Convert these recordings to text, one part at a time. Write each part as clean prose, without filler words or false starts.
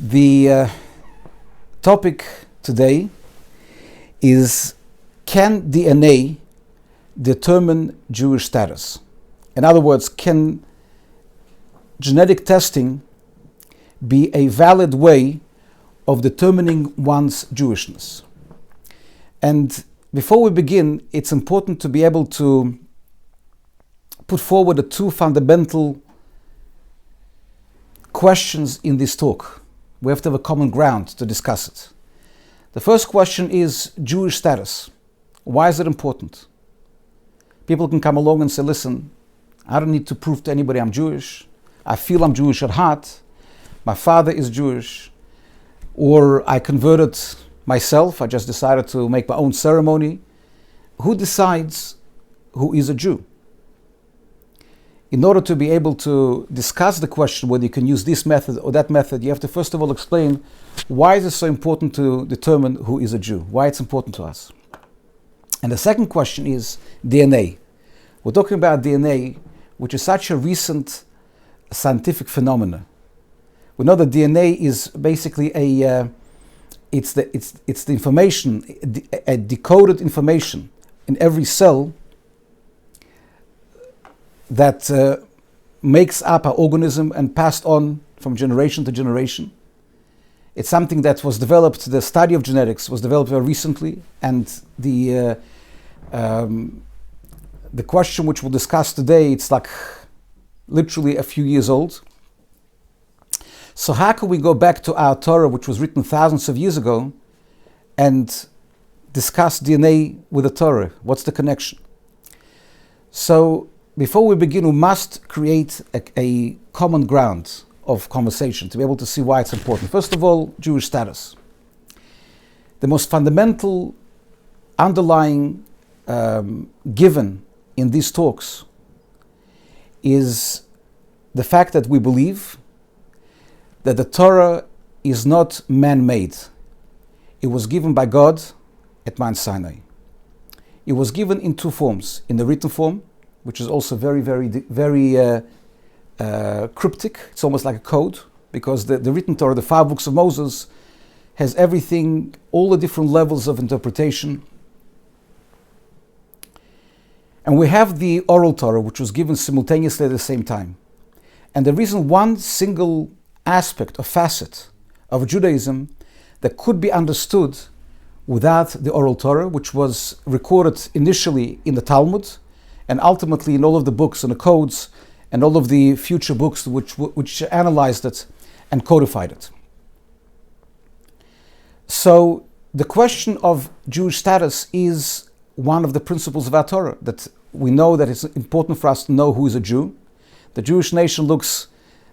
The topic today is, can DNA determine Jewish status? In other words, can genetic testing be a valid way of determining one's Jewishness? And before we begin, it's important to be able to put forward the two fundamental questions in this talk. We have to have a common ground to discuss it. The first question is Jewish status. Why is it important? People can come along and say, listen, I don't need to prove to anybody I'm Jewish. I feel I'm Jewish at heart. My father is Jewish. Or I converted myself. I just decided to make my own ceremony. Who decides who is a Jew? In order to be able to discuss the question whether you can use this method or that method, you have to first of all explain why is it so important to determine who is a Jew, why it's important to us. And the second question is DNA. We're talking about DNA, which is such a recent scientific phenomenon. We know that DNA is basically it's the information, a decoded information in every cell that makes up our organism and passed on from generation to generation. It's something that was developed, the study of genetics was developed very recently, and the question which we'll discuss today, it's like literally a few years old. So how can we go back to our Torah, which was written thousands of years ago, and discuss DNA with the Torah? What's the connection? So before we begin, we must create a common ground of conversation to be able to see why it's important. First of all, Jewish status. The most fundamental underlying given in these talks is the fact that we believe that the Torah is not man-made. It was given by God at Mount Sinai. It was given in two forms: in the written form, which is also very cryptic. It's almost like a code, because the written Torah, the 5 books of Moses, has everything, all the different levels of interpretation. And we have the oral Torah, which was given simultaneously at the same time. And there isn't one single aspect or facet of Judaism that could be understood without the oral Torah, which was recorded initially in the Talmud, and ultimately in all of the books and the codes and all of the future books which analyzed it and codified it. So the question of Jewish status is one of the principles of our Torah, that we know that it's important for us to know who is a Jew. The Jewish nation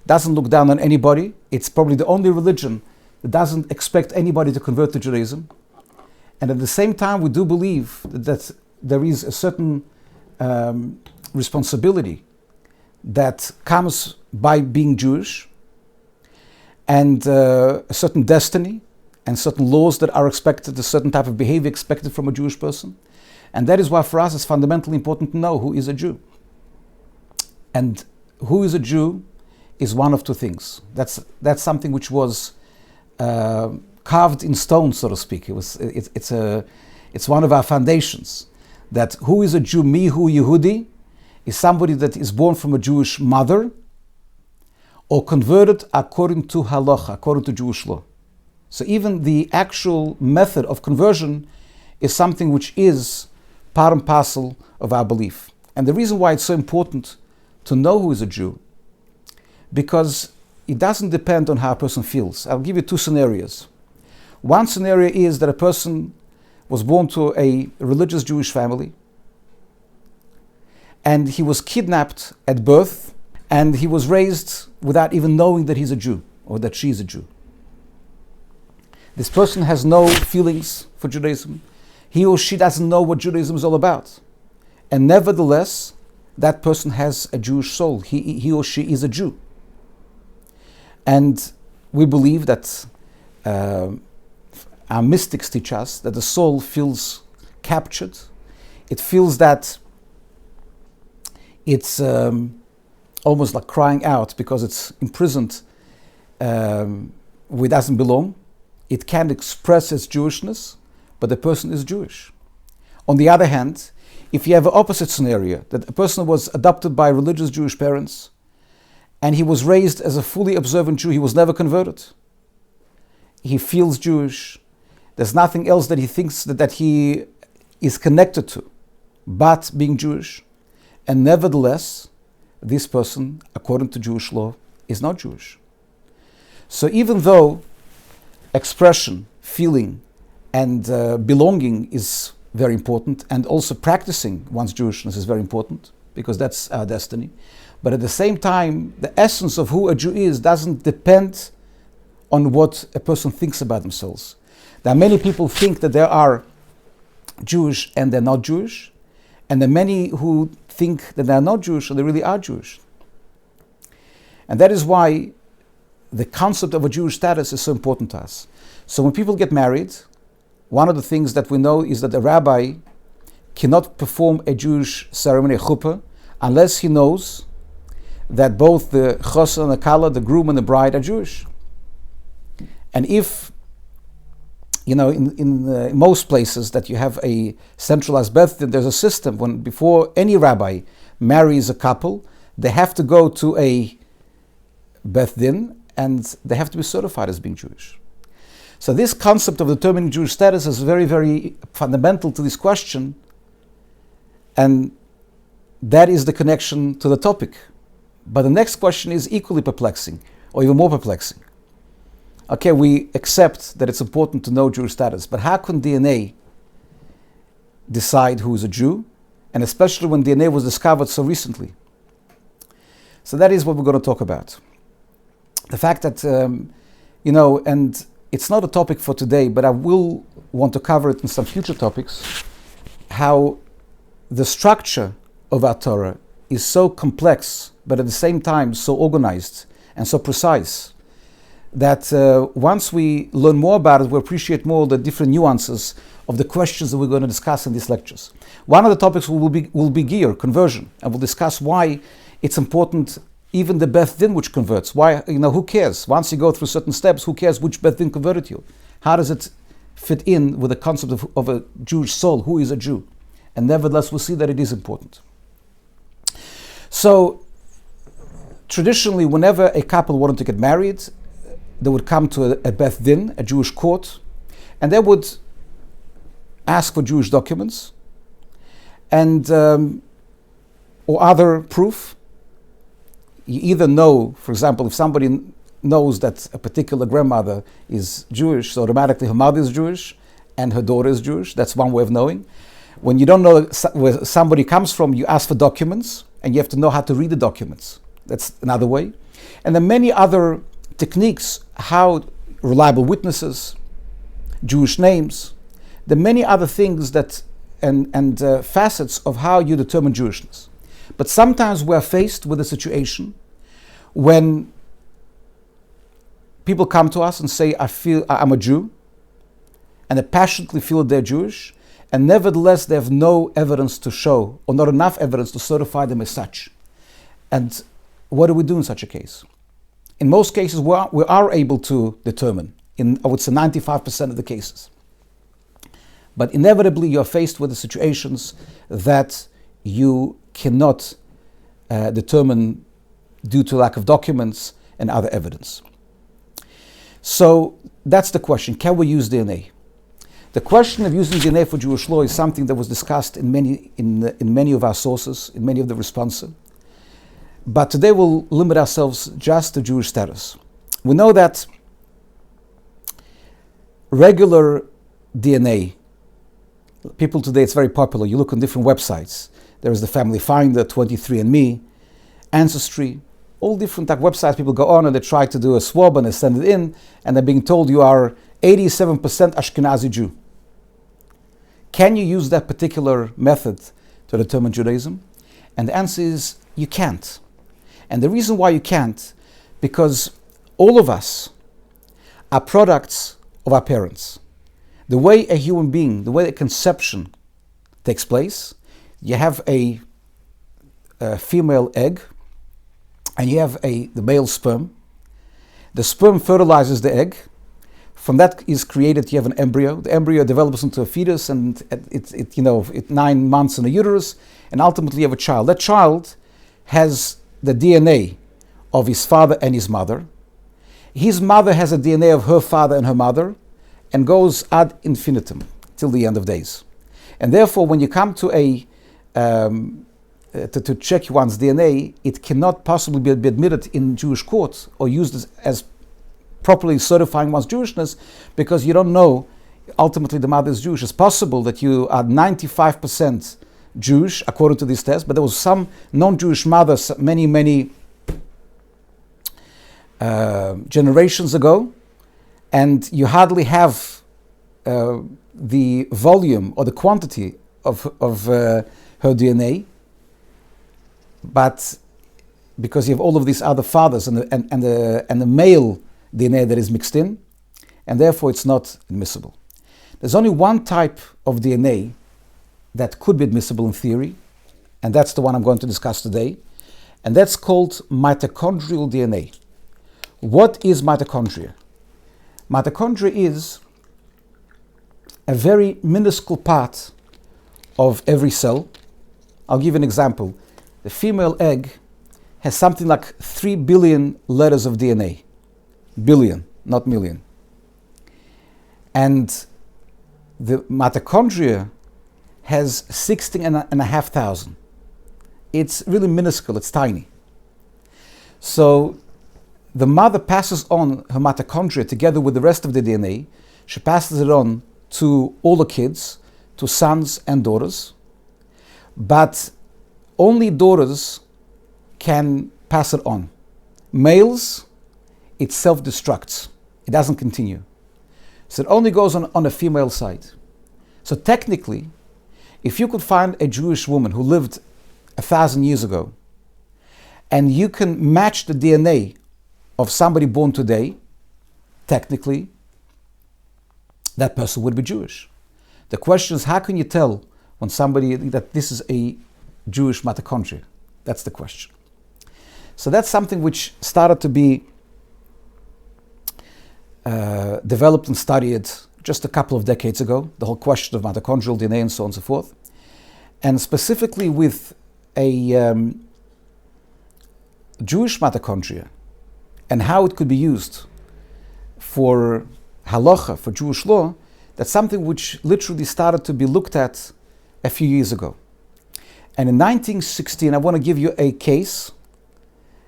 doesn't look down on anybody. It's probably the only religion that doesn't expect anybody to convert to Judaism. And at the same time, we do believe that there is a certain responsibility that comes by being Jewish, and a certain destiny and certain laws that are expected, a certain type of behavior expected from a Jewish person. And that is why for us it's fundamentally important to know who is a Jew. And who is a Jew is one of two things. That's something which was carved in stone, so to speak. It's one of our foundations. That who is a Jew, mihu Yehudi, is somebody that is born from a Jewish mother or converted according to Halacha, according to Jewish law. So even the actual method of conversion is something which is part and parcel of our belief. And the reason why it's so important to know who is a Jew, because it doesn't depend on how a person feels. I'll give you 2 scenarios. One scenario is that a person was born to a religious Jewish family, and he was kidnapped at birth, and he was raised without even knowing that he's a Jew or that she is a Jew. This person has no feelings for Judaism. He or she doesn't know what Judaism is all about. And nevertheless, that person has a Jewish soul. He or she is a Jew. And we believe that our mystics teach us that the soul feels captured. It feels that it's almost like crying out because it's imprisoned where it doesn't belong. It can express its Jewishness, but the person is Jewish. On the other hand, if you have an opposite scenario, that a person was adopted by religious Jewish parents, and he was raised as a fully observant Jew, he was never converted. He feels Jewish. There's nothing else that he thinks that he is connected to but being Jewish. And nevertheless, this person, according to Jewish law, is not Jewish. So even though expression, feeling, and belonging is very important, and also practicing one's Jewishness is very important, because that's our destiny, but at the same time, the essence of who a Jew is doesn't depend on what a person thinks about themselves. There are many people think that they are Jewish and they're not Jewish, and there are many who think that they are not Jewish and they really are Jewish. And that is why the concept of a Jewish status is so important to us. So when people get married, one of the things that we know is that a rabbi cannot perform a Jewish ceremony, a chuppah, unless he knows that both the chosa and the kala, the groom and the bride, are Jewish. And if, in most places that you have a centralized Beth Din, there's a system when before any rabbi marries a couple, they have to go to a Beth Din and they have to be certified as being Jewish. So this concept of determining Jewish status is very, very fundamental to this question, and that is the connection to the topic. But the next question is equally perplexing, or even more perplexing. Okay, we accept that it's important to know Jewish status, but how can DNA decide who is a Jew, and especially when DNA was discovered so recently? So that is what we're going to talk about. The fact that, and it's not a topic for today, but I will want to cover it in some future topics, how the structure of our Torah is so complex, but at the same time so organized and so precise, that once we learn more about it, we appreciate more the different nuances of the questions that we're going to discuss in these lectures. One of the topics will be gear, conversion, and we'll discuss why it's important, even the Beth Din which converts. Why, who cares? Once you go through certain steps, who cares which Beth Din converted you? How does it fit in with the concept of a Jewish soul? Who is a Jew? And nevertheless, we'll see that it is important. So, traditionally, whenever a couple wanted to get married, they would come to a Beth Din, a Jewish court, and they would ask for Jewish documents and or other proof. You either know, for example, if somebody knows that a particular grandmother is Jewish, so automatically her mother is Jewish and her daughter is Jewish. That's one way of knowing. When you don't know where somebody comes from, you ask for documents, and you have to know how to read the documents. That's another way. And there are many other techniques, how reliable witnesses, Jewish names. There are many other things that and facets of how you determine Jewishness. But sometimes we are faced with a situation when people come to us and say, I'm a Jew, and they passionately feel that they're Jewish, and nevertheless they have no evidence to show, or not enough evidence to certify them as such. And what do we do in such a case? In most cases, we are able to determine, in I would say 95% of the cases. But inevitably, you're faced with the situations that you cannot determine due to lack of documents and other evidence. So that's the question: can we use DNA? The question of using DNA for Jewish law is something that was discussed in many of our sources, in many of the responsa. But today we'll limit ourselves just to Jewish status. We know that regular DNA, people today, it's very popular. You look on different websites. There is the Family Finder, 23andMe, Ancestry, all different type websites people go on and they try to do a swab and they send it in and they're being told you are 87% Ashkenazi Jew. Can you use that particular method to determine Judaism? And the answer is you can't. And the reason why you can't, because all of us are products of our parents. The way a human being, the way a conception takes place, you have a female egg and you have the male sperm. The sperm fertilizes the egg. From that is created, you have an embryo. The embryo develops into a fetus, and it's 9 months in the uterus, and ultimately you have a child. That child has the DNA of his father and his mother. His mother has a DNA of her father and her mother, and goes ad infinitum till the end of days. And therefore, when you come to to check one's DNA, it cannot possibly be admitted in Jewish courts or used as properly certifying one's Jewishness, because you don't know ultimately the mother is Jewish. It's possible that you are 95% Jewish according to this test, but there was some non-Jewish mothers many generations ago, and you hardly have the volume or the quantity of her DNA, but because you have all of these other fathers and the male DNA that is mixed in, and therefore it's not admissible. There's only one type of DNA that could be admissible in theory, and that's the one I'm going to discuss today, and that's called mitochondrial DNA. What is mitochondria? Mitochondria is a very minuscule part of every cell. I'll give you an example. The female egg has something like 3 billion letters of DNA. Billion, not million. And the mitochondria has 16,500. It's really minuscule, it's tiny. So the mother passes on her mitochondria together with the rest of the DNA. She passes it on to all the kids, to sons and daughters. But only daughters can pass it on. Males, it self-destructs. It doesn't continue. So it only goes on a female side. So technically, if you could find a Jewish woman who lived 1,000 years ago, and you can match the DNA of somebody born today, technically, that person would be Jewish. The question is, how can you tell when somebody that this is a Jewish mitochondria? That's the question. So that's something which started to be developed and studied just a couple of decades ago, the whole question of mitochondrial DNA and so on and so forth. And specifically with a Jewish mitochondria and how it could be used for Halacha, for Jewish law, that's something which literally started to be looked at a few years ago. And in 1916, I want to give you a case.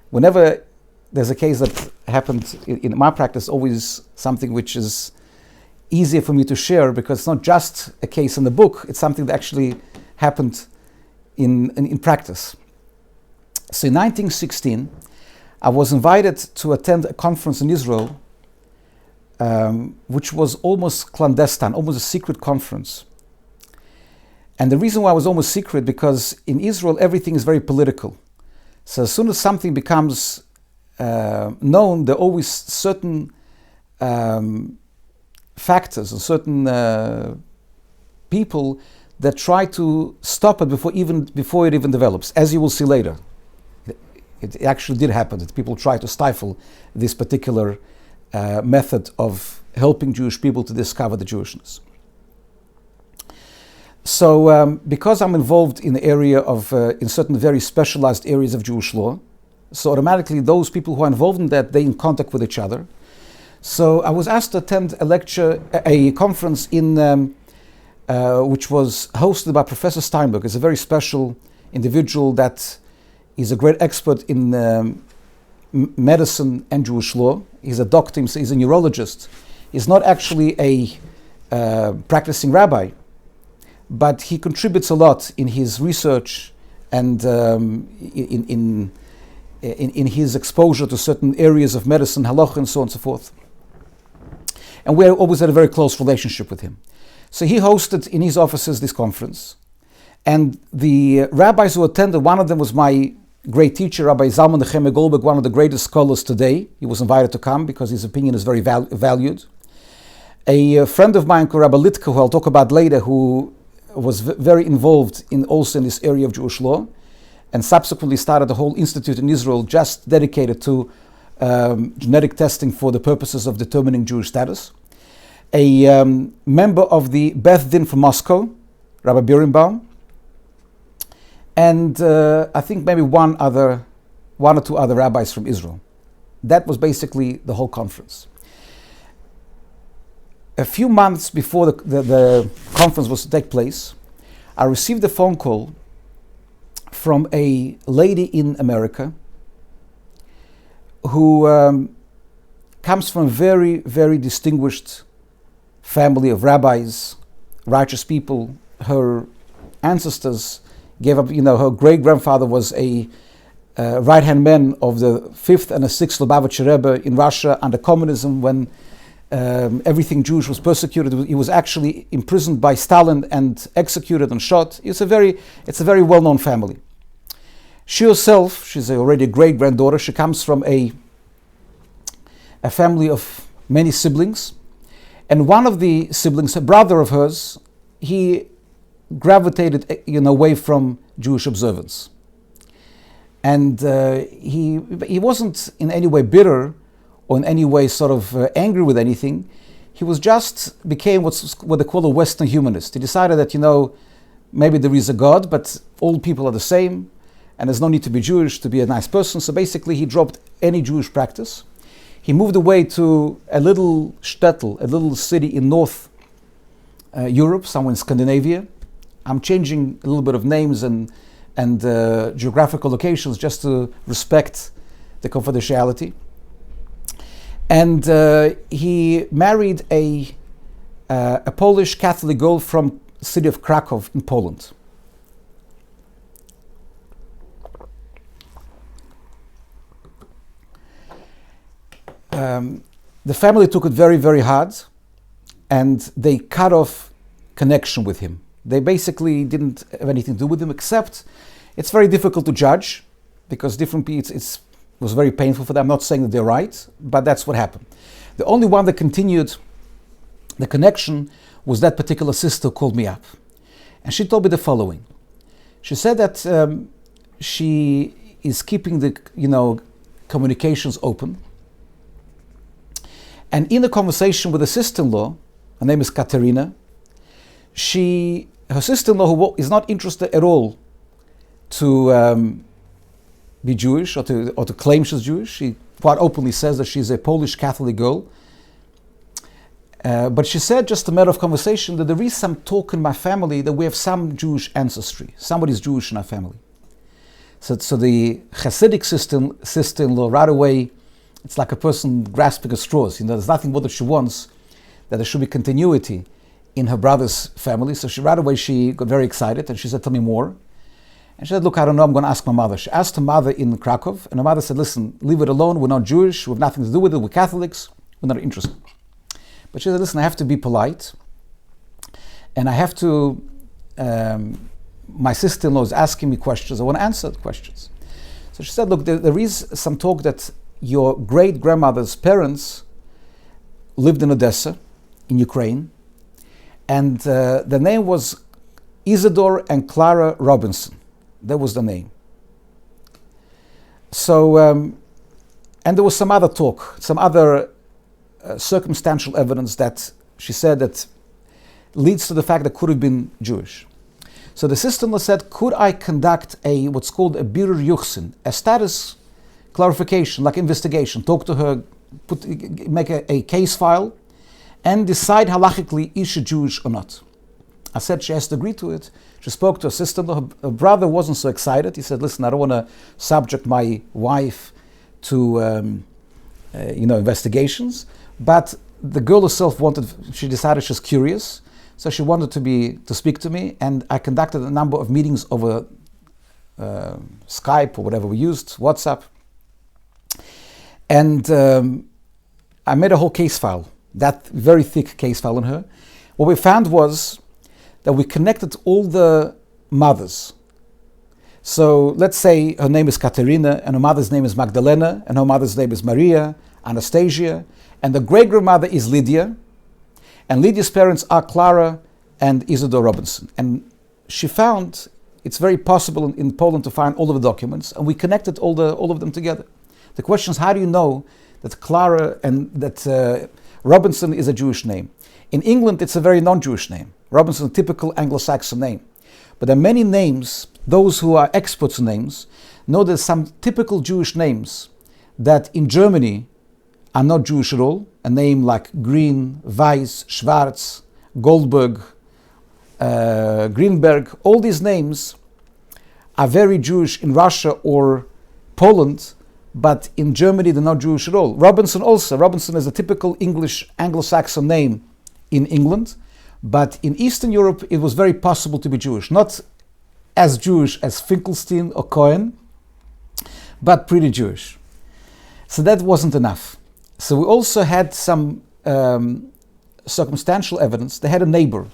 Whenever there's a case that happened in my practice, always something which is easier for me to share, because it's not just a case in the book, it's something that actually happened in practice. So in 1916, I was invited to attend a conference in Israel, which was almost clandestine, almost a secret conference. And the reason why it was almost secret, because in Israel everything is very political. So as soon as something becomes known, there are always certain factors and certain people that try to stop it before it even develops, as you will see later. It actually did happen that people try to stifle this particular method of helping Jewish people to discover the Jewishness. So because I'm involved in the area of, in certain very specialized areas of Jewish law, so automatically those people who are involved in that, they're in contact with each other. So I was asked to attend a conference which was hosted by Professor Steinberg. He's a very special individual that is a great expert in medicine and Jewish law. He's a doctor, he's a neurologist. He's not actually a practicing rabbi, but he contributes a lot in his research and in his exposure to certain areas of medicine, halacha, and so on and so forth. And we always had a very close relationship with him. So he hosted in his offices this conference. And the rabbis who attended, one of them was my great teacher, Rabbi Zalman Nechemia Goldberg, one of the greatest scholars today. He was invited to come because his opinion is very valued. A friend of mine, Rabbi Litka, who I'll talk about later, who was very involved also in this area of Jewish law, and subsequently started a whole institute in Israel just dedicated to genetic testing for the purposes of determining Jewish status. A member of the Beth Din from Moscow, Rabbi Birnbaum, and I think maybe one or two other rabbis from Israel. That was basically the whole conference. A few months before the conference was to take place, I received a phone call from a lady in America who comes from a very, very distinguished family of rabbis, righteous people. Her ancestors gave up, her great-grandfather was a right-hand man of the 5th and the 6th Lubavitcher Rebbe in Russia under communism when everything Jewish was persecuted. He was actually imprisoned by Stalin and executed and shot. It's a very well-known family. She herself, she's already a great-granddaughter. She comes from a family of many siblings. And one of the siblings, a brother of hers, he gravitated away from Jewish observance. And he wasn't in any way bitter or in any way sort of angry with anything. He was just became what they call a Western humanist. He decided that, maybe there is a God, but all people are the same, and there's no need to be Jewish to be a nice person. So basically he dropped any Jewish practice. He moved away to a little shtetl, a little city in North Europe, somewhere in Scandinavia. I'm changing a little bit of names and geographical locations just to respect the confidentiality. And he married a Polish Catholic girl from the city of Krakow in Poland. The family took it very, very hard, and they cut off connection with him. They basically didn't have anything to do with him, except it's very difficult to judge because different people, it was very painful for them. I'm not saying that they're right, but that's what happened. The only one that continued the connection was that particular sister who called me up. And she told me the following. She said that she is keeping the communications open. And in a conversation with a sister-in-law, her name is Katerina, her sister-in-law, who is not interested at all to be Jewish or to claim she's Jewish. She quite openly says that she's a Polish Catholic girl. But she said, just a matter of conversation, that there is some talk in my family that we have some Jewish ancestry. Somebody's Jewish in our family. So the Hasidic sister-in-law right away, it's like a person grasping at straws. There's nothing more that she wants, that there should be continuity in her brother's family. So right away she got very excited and she said, tell me more. And she said, look, I don't know, I'm going to ask my mother. She asked her mother in Krakow, and her mother said, listen, leave it alone, we're not Jewish, we have nothing to do with it, we're Catholics, we're not interested. But she said, listen, I have to be polite, and I have to, my sister-in-law is asking me questions, I want to answer the questions. So she said, look, there is some talk that your great-grandmother's parents lived in Odessa, in Ukraine, and the name was Isidore and Clara Robinson. That was the name. So, and there was some other talk, some other circumstantial evidence that she said that leads to the fact that could have been Jewish. So the sister-in-law said, could I conduct what's called a birur yuchsin, a status clarification, like investigation, talk to her, make a case file, and decide halachically is she Jewish or not. I said she has to agree to it. She spoke to her sister-in-law. Her brother wasn't so excited. He said, listen, I don't want to subject my wife to investigations. But the girl herself she decided she's curious. So she wanted to speak to me. And I conducted a number of meetings over Skype or whatever we used, WhatsApp. And I made a whole case file, that very thick case file on her. What we found was that we connected all the mothers. So let's say her name is Katerina, and her mother's name is Magdalena, and her mother's name is Maria, Anastasia, and the great-grandmother is Lydia, and Lydia's parents are Clara and Isidore Robinson. And she found it's very possible in Poland to find all of the documents, and we connected all of them together. The question is, how do you know that Clara and that Robinson is a Jewish name? In England, it's a very non-Jewish name. Robinson is a typical Anglo-Saxon name. But there are many names, those who are experts in names, know there's some typical Jewish names that in Germany are not Jewish at all. A name like Green, Weiss, Schwarz, Goldberg, Greenberg, all these names are very Jewish in Russia or Poland, but in Germany they're not Jewish at all. Robinson also. Robinson is a typical English Anglo-Saxon name in England, but in Eastern Europe it was very possible to be Jewish. Not as Jewish as Finkelstein or Cohen, but pretty Jewish. So that wasn't enough. So we also had some circumstantial evidence. They had a neighbor.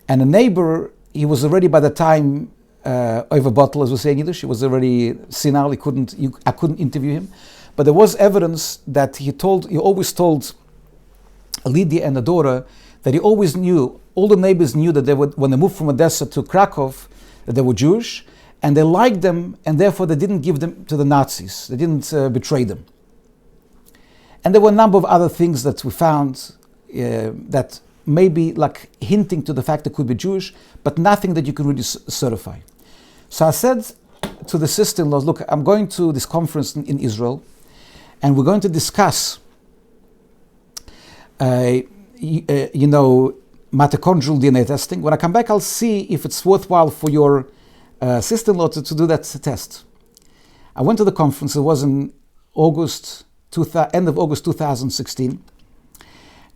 And a neighbor, he was already by the time over bottle, as we say in Yiddish. He was already senile. I couldn't interview him. But there was evidence that he always told Lydia and the daughter that he always knew, all the neighbors knew that when they moved from Odessa to Krakow, that they were Jewish, and they liked them, and therefore they didn't give them to the Nazis. They didn't betray them. And there were a number of other things that we found that maybe like hinting to the fact they could be Jewish, but nothing that you can really certify. So I said to the sister-in-laws, look, I'm going to this conference in Israel, and we're going to discuss, mitochondrial DNA testing. When I come back, I'll see if it's worthwhile for your sister-in-law to do that test. I went to the conference. It was in end of August 2016.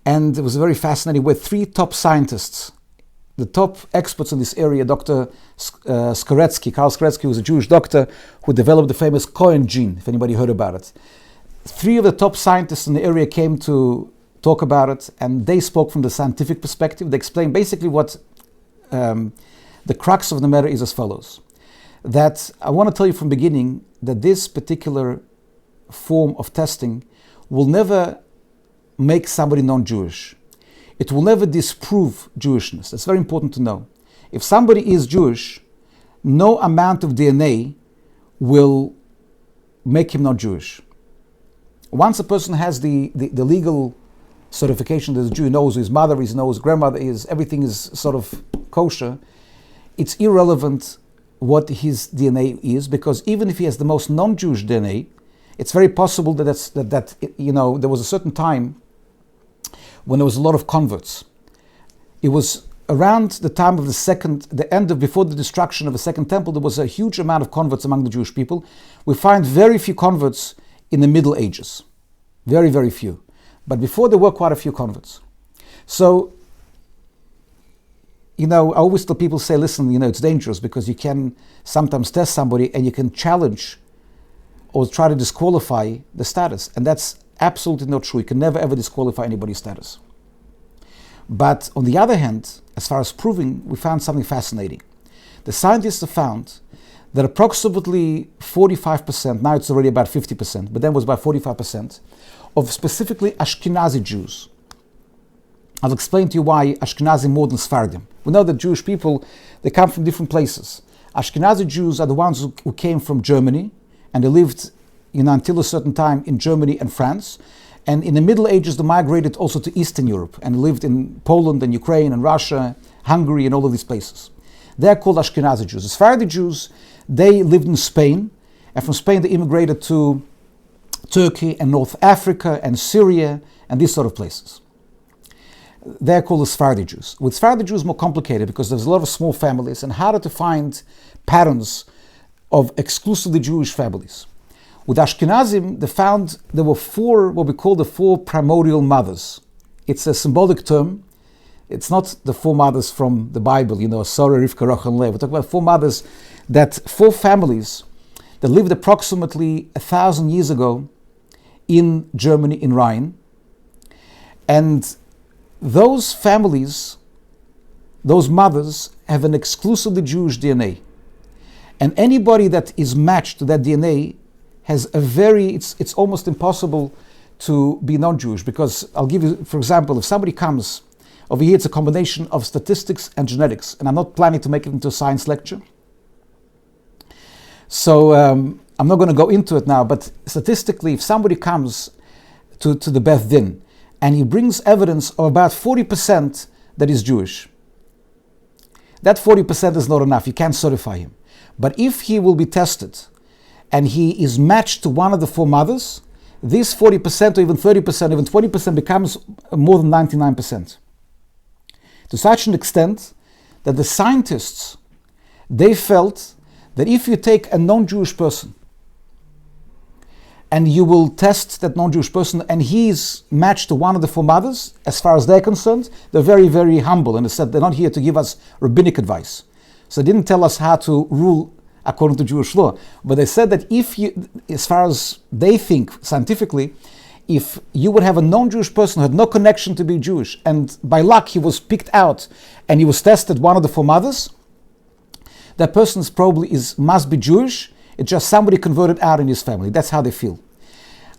And it was very fascinating. We had 3 top scientists, the top experts in this area, Dr. Karl Skoretsky, who was a Jewish doctor who developed the famous Cohen gene, if anybody heard about it. 3 of the top scientists in the area came to talk about it, and they spoke from the scientific perspective. They explained basically what the crux of the matter is as follows. That I want to tell you from the beginning that this particular form of testing will never make somebody non-Jewish. It will never disprove Jewishness. That's very important to know. If somebody is Jewish, no amount of DNA will make him not Jewish. Once a person has the legal certification that he's a Jew, he knows who his mother is, he knows who his grandmother is, everything is sort of kosher, it's irrelevant what his DNA is, because even if he has the most non-Jewish DNA, it's very possible that there was a certain time when there was a lot of converts. It was around the time of before the destruction of the Second Temple, there was a huge amount of converts among the Jewish people. We find very few converts in the Middle Ages. Very, very few. But before there were quite a few converts. So, I always tell people, say, listen, it's dangerous because you can sometimes test somebody and you can challenge or try to disqualify the status. And that's absolutely not true. You can never ever disqualify anybody's status. But on the other hand, as far as proving, we found something fascinating. The scientists have found that approximately 45%, now it's already about 50%, but then it was about 45%, of specifically Ashkenazi Jews. I'll explain to you why Ashkenazi more than Sephardim. We know that Jewish people, they come from different places. Ashkenazi Jews are the ones who came from Germany, and they lived until a certain time in Germany and France. And in the Middle Ages, they migrated also to Eastern Europe and lived in Poland and Ukraine and Russia, Hungary, and all of these places. They're called Ashkenazi Jews. The Sephardi Jews, they lived in Spain, and from Spain they immigrated to Turkey and North Africa and Syria and these sort of places. They're called the Sephardi Jews. With Sephardi Jews, more complicated because there's a lot of small families and harder to find patterns of exclusively Jewish families. With Ashkenazim, they found there were 4, what we call the 4 primordial mothers. It's a symbolic term. It's not the 4 mothers from the Bible, Sarah, Rivka, Rachel, and Leah. We're talking about 4 mothers, 4 families that lived approximately 1,000 years ago in Germany, in Rhine. And those families, those mothers, have an exclusively Jewish DNA. And anybody that is matched to that DNA has it's almost impossible to be non-Jewish, because I'll give you, for example, if somebody comes over here, it's a combination of statistics and genetics, and I'm not planning to make it into a science lecture. So I'm not going to go into it now, but statistically, if somebody comes to the Beth Din and he brings evidence of about 40% that is Jewish, that 40% is not enough. You can't certify him. But if he will be tested and he is matched to one of the four mothers, this 40% or even 30%, even 20% becomes more than 99%. To such an extent that the scientists, they felt that if you take a non-Jewish person and you will test that non-Jewish person and he's matched to one of the four mothers, as far as they're concerned, they're very, very humble, and they said they're not here to give us rabbinic advice. So they didn't tell us how to rule according to Jewish law. But they said that if you, as far as they think scientifically, if you would have a non-Jewish person who had no connection to be Jewish, and by luck he was picked out and he was tested one of the four mothers, that person must be Jewish. It's just somebody converted out in his family. That's how they feel.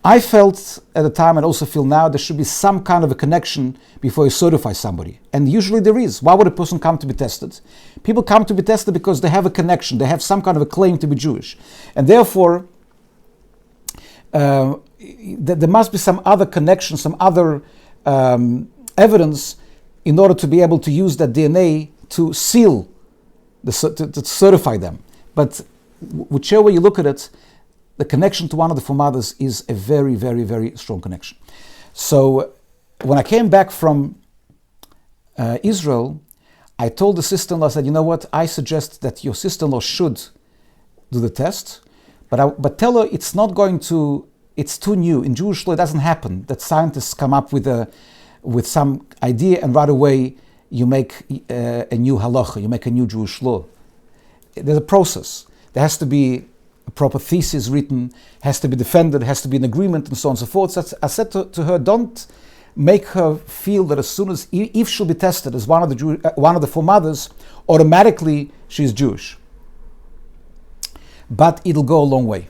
I felt at the time, and also feel now, there should be some kind of a connection before you certify somebody. And usually there is. Why would a person come to be tested? People come to be tested because they have a connection. They have some kind of a claim to be Jewish. And therefore, there must be some other connection, some other evidence in order to be able to use that DNA to seal, to certify them. But whichever way you look at it, the connection to one of the four mothers is a very, very, very strong connection. So when I came back from Israel, I told the sister-in-law, I said, you know what, I suggest that your sister-in-law should do the test, but tell her it's not going to, it's too new. In Jewish law, it doesn't happen that scientists come up with some idea and right away you make a new halacha, you make a new Jewish law. There's a process. There has to be a proper thesis written, has to be defended, has to be an agreement, and so on and so forth. So I said to her, don't make her feel that as soon as, if she'll be tested as one of the four mothers, automatically she's Jewish. But it'll go a long way.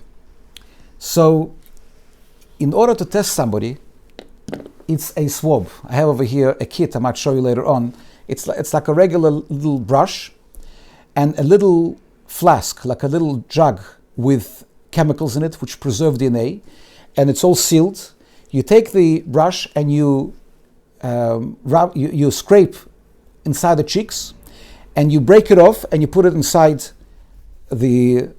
So in order to test somebody, it's a swab. I have over here a kit I might show you later on. It's like a regular little brush and a little flask, like a little jug with chemicals in it which preserve DNA, and it's all sealed. You take the brush and you scrape inside the cheeks, and you break it off and you put it inside the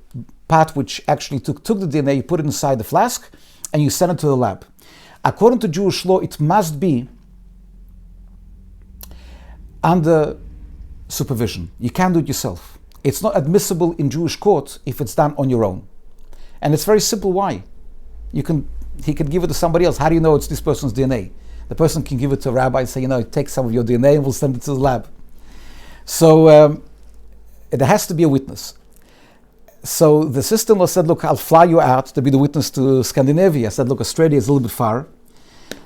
part which actually took the DNA, you put it inside the flask and you send it to the lab. According to Jewish law, it must be under supervision. You can't do it yourself. It's not admissible in Jewish court if it's done on your own. And it's very simple why. He can give it to somebody else. How do you know it's this person's DNA? The person can give it to a rabbi and say, take some of your DNA and we'll send it to the lab. So there has to be a witness. So the sister-in-law said, look, I'll fly you out to be the witness to Scandinavia. I said, look, Australia is a little bit far.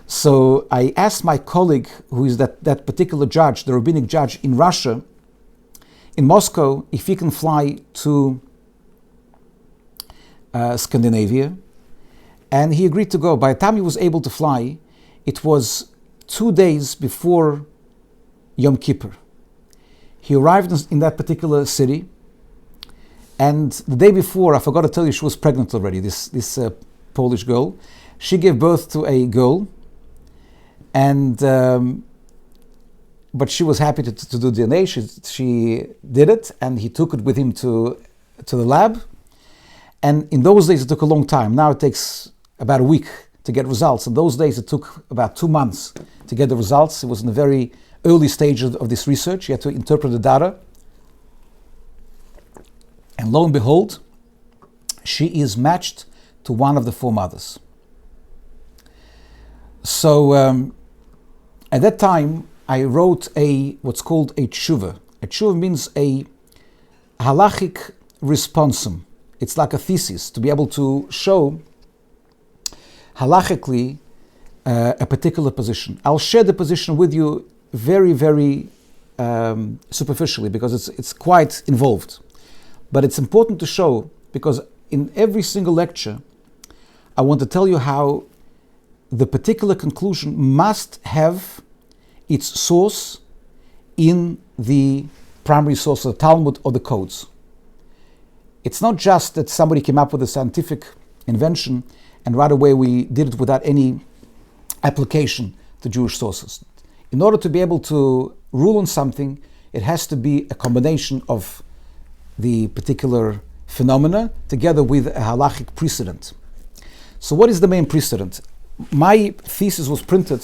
So I asked my colleague, who is that particular judge, the rabbinic judge in Russia, in Moscow, if he can fly to Scandinavia. And he agreed to go. By the time he was able to fly, it was 2 days before Yom Kippur. He arrived in that particular city, and the day before, I forgot to tell you, she was pregnant already, this Polish girl. She gave birth to a girl, and but she was happy to do DNA. She did it, and he took it with him to the lab. And in those days, it took a long time. Now it takes about a week to get results. In those days, it took about 2 months to get the results. It was in the very early stage of this research. You had to interpret the data. And lo and behold, she is matched to one of the four mothers. So at that time, I wrote what's called a tshuva. A tshuva means a halachic responsum. It's like a thesis to be able to show halachically a particular position. I'll share the position with you very, very superficially because it's quite involved. But it's important to show because in every single lecture, I want to tell you how the particular conclusion must have its source in the primary source of the Talmud or the codes. It's not just that somebody came up with a scientific invention and right away we did it without any application to Jewish sources. In order to be able to rule on something, it has to be a combination of the particular phenomena together with a halachic precedent. So what is the main precedent? My thesis was printed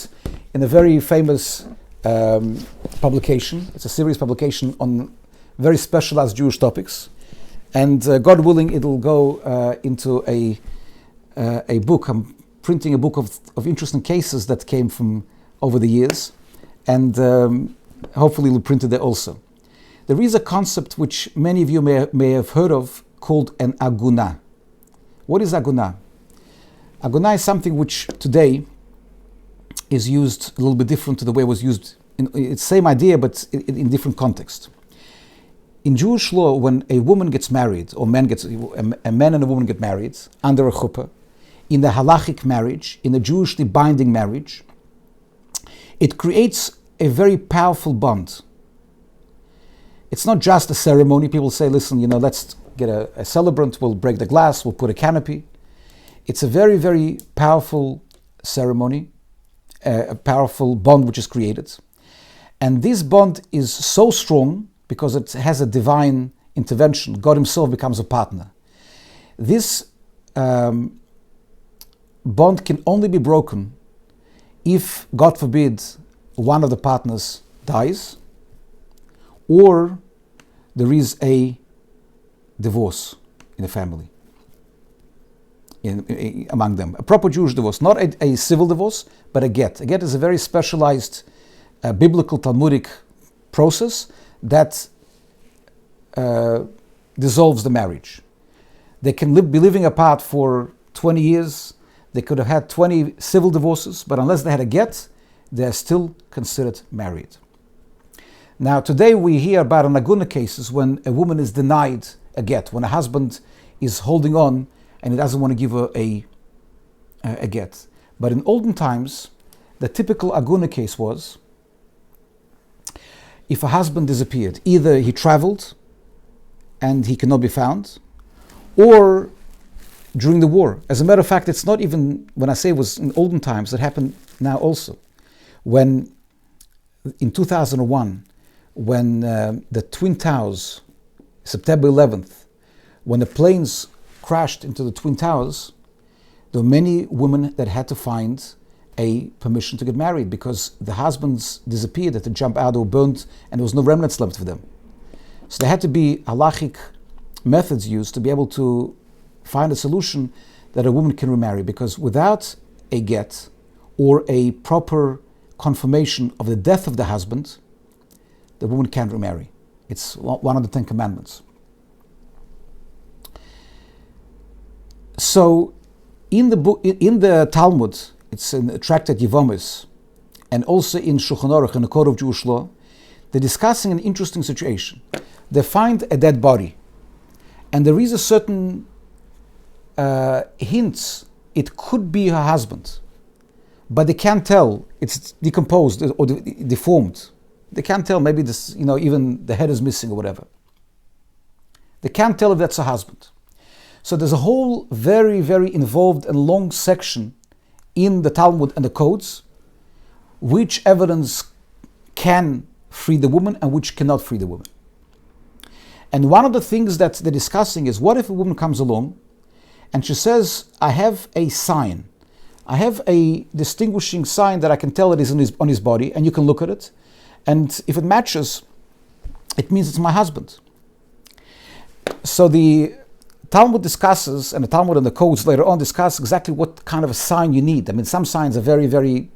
in a very famous publication. It's a serious publication on very specialized Jewish topics. And God willing, it'll go into a book. I'm printing a book of interesting cases that came from over the years. And hopefully it'll print it there also. There is a concept which many of you may have heard of called an aguna. What is aguna? Aguna is something which today is used a little bit different to the way it was used. It's the same idea, but in different context. In Jewish law, when a woman gets married, or a man and a woman get married under a chuppah, in the halachic marriage, in a Jewishly binding marriage, it creates a very powerful bond. It's not just a ceremony. People say, listen, let's get a celebrant, we'll break the glass, we'll put a canopy. It's a very, very powerful ceremony, a powerful bond which is created. And this bond is so strong because it has a divine intervention. God himself becomes a partner. This bond can only be broken if, God forbid, one of the partners dies or there is a divorce in the family. Among them. A proper Jewish divorce, not a civil divorce, but a get. A get is a very specialized biblical Talmudic process that dissolves the marriage. They can be living apart for 20 years. They could have had 20 civil divorces, but unless they had a get, they are still considered married. Now, today we hear about aguna cases when a woman is denied a get, when a husband is holding on and he doesn't want to give her a get. But in olden times, the typical aguna case was if a husband disappeared, either he traveled and he cannot be found, or during the war. As a matter of fact, it's not even, when I say it was in olden times, it happened now also. When, in 2001, when the Twin Towers, September 11th, when the planes crashed into the Twin Towers, there were many women that had to find a permission to get married because the husbands disappeared, had to jump out or burnt, and there was no remnants left for them. So there had to be halachic methods used to be able to find a solution that a woman can remarry, because without a get or a proper confirmation of the death of the husband, the woman can't remarry. It's one of the 10 Commandments. So, in the Talmud, it's in the Tractate Yevomis, and also in Shulchan Aruch, in the Code of Jewish Law, they're discussing an interesting situation. They find a dead body, and there is a certain hints it could be her husband, but they can't tell. It's decomposed or deformed. They can't tell. Maybe this, even the head is missing or whatever. They can't tell if that's her husband. So there's a whole very, very involved and long section in the Talmud and the codes, which evidence can free the woman and which cannot free the woman. And one of the things that they're discussing is, what if a woman comes along and she says, I have a sign. I have a distinguishing sign that I can tell it is on his body, and you can look at it. And if it matches, it means it's my husband. So the Talmud discusses, and the Talmud and the codes later on discuss exactly what kind of a sign you need. I mean, some signs are very, very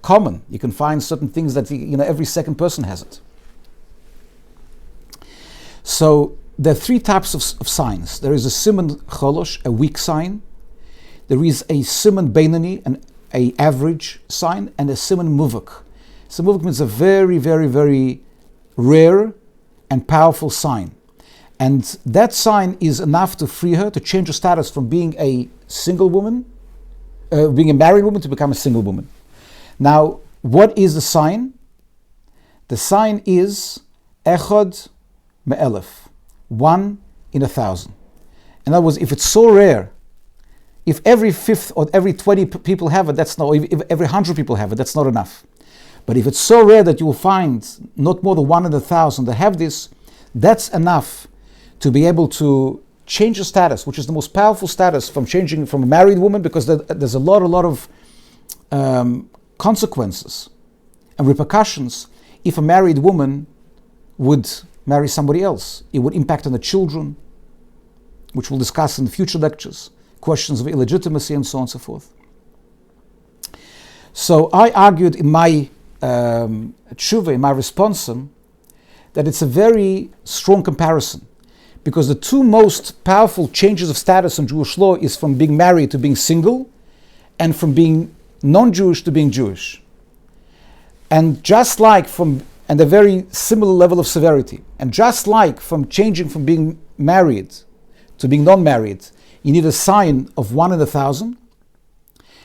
common. You can find certain things that every second person has it. So there are 3 types of signs. There is a siman cholosh, a weak sign. There is a siman beinani, an average sign, and a siman muvak. So muvak means a very, very, very rare and powerful sign. And that sign is enough to free her, to change her status from being a single woman, being a married woman, to become a single woman. Now, what is the sign? The sign is echad me'elef, 1 in 1,000. In other words, if it's so rare, if every 5th or every 20 people have it, that's not, if every 100 people have it, that's not enough. But if it's so rare that you will find not more than 1 in 1,000 that have this, that's enough to be able to change your status, which is the most powerful status from changing from a married woman, because there's a lot of consequences and repercussions if a married woman would marry somebody else. It would impact on the children, which we'll discuss in future lectures, questions of illegitimacy and so on and so forth. So I argued in my tshuva, in my responsum, that it's a very strong comparison, because the two most powerful changes of status in Jewish law is from being married to being single, and from being non-Jewish to being Jewish. And just like and a very similar level of severity, and just like from changing from being married to being non-married, you need a sign of 1 in 1,000.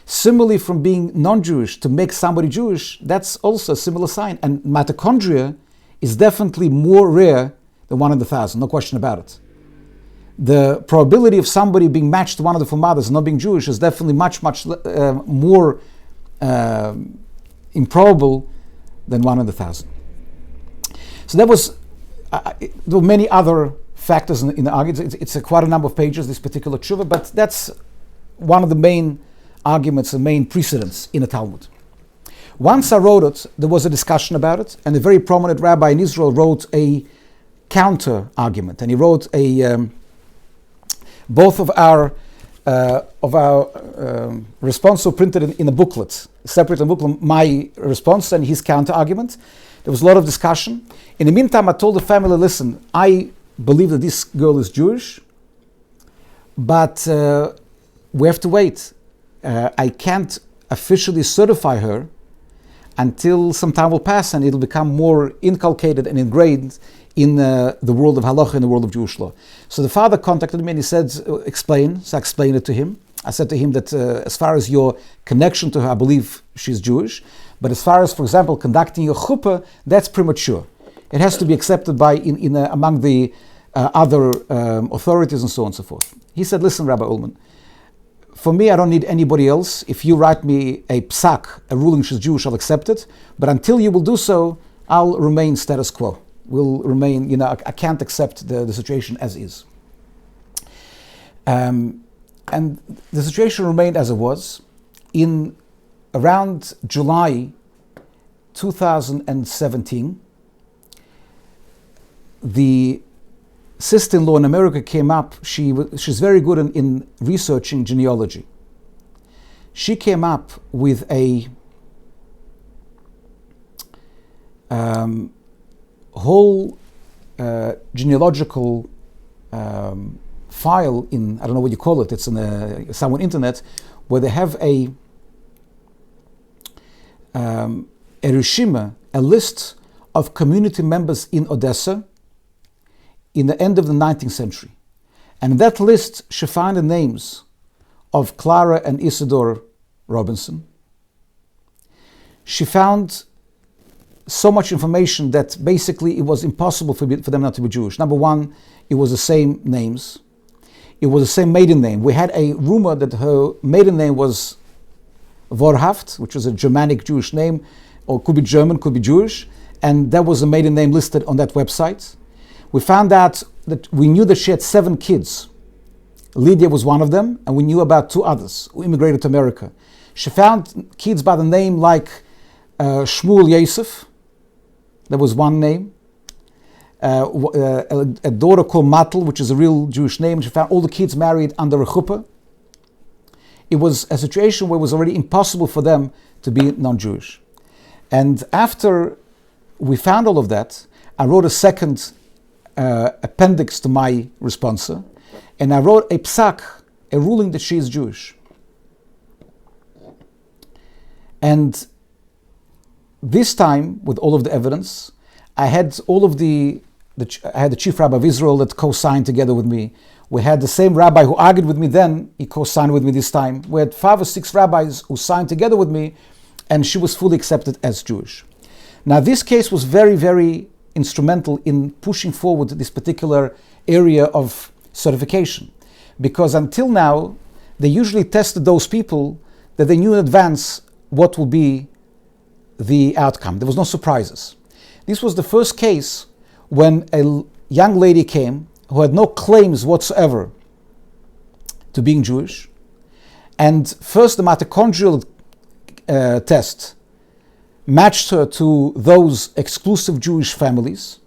Similarly, from being non-Jewish to make somebody Jewish, that's also a similar sign. And mitochondria is definitely more rare than 1 in 1,000, no question about it. The probability of somebody being matched to one of the forefathers and not being Jewish is definitely much more improbable than 1 in 1,000. So there were many other factors in the argument. It's quite a number of pages, this particular tshuva, but that's one of the main arguments, the main precedents in the Talmud. Once I wrote it, there was a discussion about it, and a very prominent rabbi in Israel wrote a counter argument, and he wrote both of our response were printed in a booklet, separate in a booklet, my response and his counter argument. There was a lot of discussion. In the meantime, I told the family, listen, I believe that this girl is Jewish, but we have to wait. I can't officially certify her until some time will pass and it'll become more inculcated and ingrained in the world of Halacha, in the world of Jewish law. So the father contacted me and he said, explain. So I explained it to him. I said to him that as far as your connection to her, I believe she's Jewish. But as far as, for example, conducting your chuppah, that's premature. It has to be accepted by among the other authorities and so on and so forth. He said, listen, Rabbi Ulman, for me, I don't need anybody else. If you write me a psak, a ruling she's Jewish, I'll accept it. But until you will do so, I'll remain status quo. Will remain, I can't accept the situation as is. And the situation remained as it was. In around July 2017, the sister-in-law in America came up. She's very good in researching genealogy. She came up with a whole genealogical file in, I don't know what you call it, it's in somewhere internet, where they have a rishima, a list of community members in Odessa in the end of the 19th century. And in that list, she found the names of Clara and Isidore Robinson. She found so much information that basically it was impossible for them not to be Jewish. Number one, it was the same names. It was the same maiden name. We had a rumor that her maiden name was Vorhaft, which was a Germanic Jewish name, or could be German, could be Jewish, and that was a maiden name listed on that website. We found out that we knew that she had 7 kids. Lydia was one of them, and we knew about 2 others who immigrated to America. She found kids by the name like Shmuel Yosef. There was one name. A daughter called Matel, which is a real Jewish name. She found all the kids married under a chuppah. It was a situation where it was already impossible for them to be non-Jewish. And after we found all of that, I wrote a second appendix to my responsa, and I wrote a psak, a ruling that she is Jewish. And this time, with all of the evidence, I had all of I had the chief rabbi of Israel that co-signed together with me. We had the same rabbi who argued with me then, he co-signed with me this time. We had 5 or 6 rabbis who signed together with me, and she was fully accepted as Jewish. Now, this case was very, very instrumental in pushing forward this particular area of certification, because until now, they usually tested those people that they knew in advance what will be the outcome. There was no surprises. This was the first case when a young lady came who had no claims whatsoever to being Jewish, and first the mitochondrial test matched her to those exclusive Jewish families,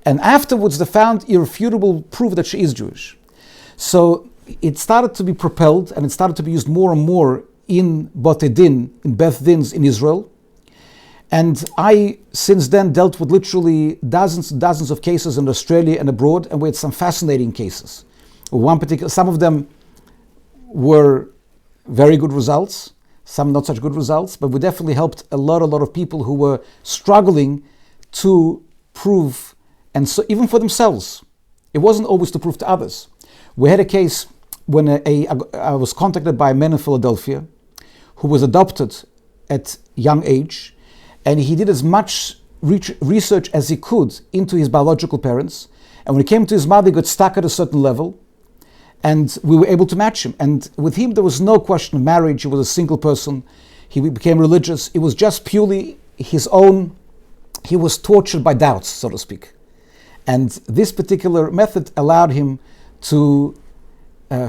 and afterwards they found irrefutable proof that she is Jewish. So it started to be propelled, and it started to be used more and more in Bate Din, in Beth Dins in Israel. And I, since then, dealt with literally dozens and dozens of cases in Australia and abroad, and we had some fascinating cases. Some of them were very good results, some not such good results, but we definitely helped a lot of people who were struggling to prove, and so even for themselves. It wasn't always to prove to others. We had a case when I was contacted by a man in Philadelphia who was adopted at young age, and he did as much research as he could into his biological parents. And when it came to his mother, he got stuck at a certain level, and we were able to match him. And with him, there was no question of marriage. He was a single person. He became religious. It was just purely his own. He was tortured by doubts, so to speak. And this particular method allowed him to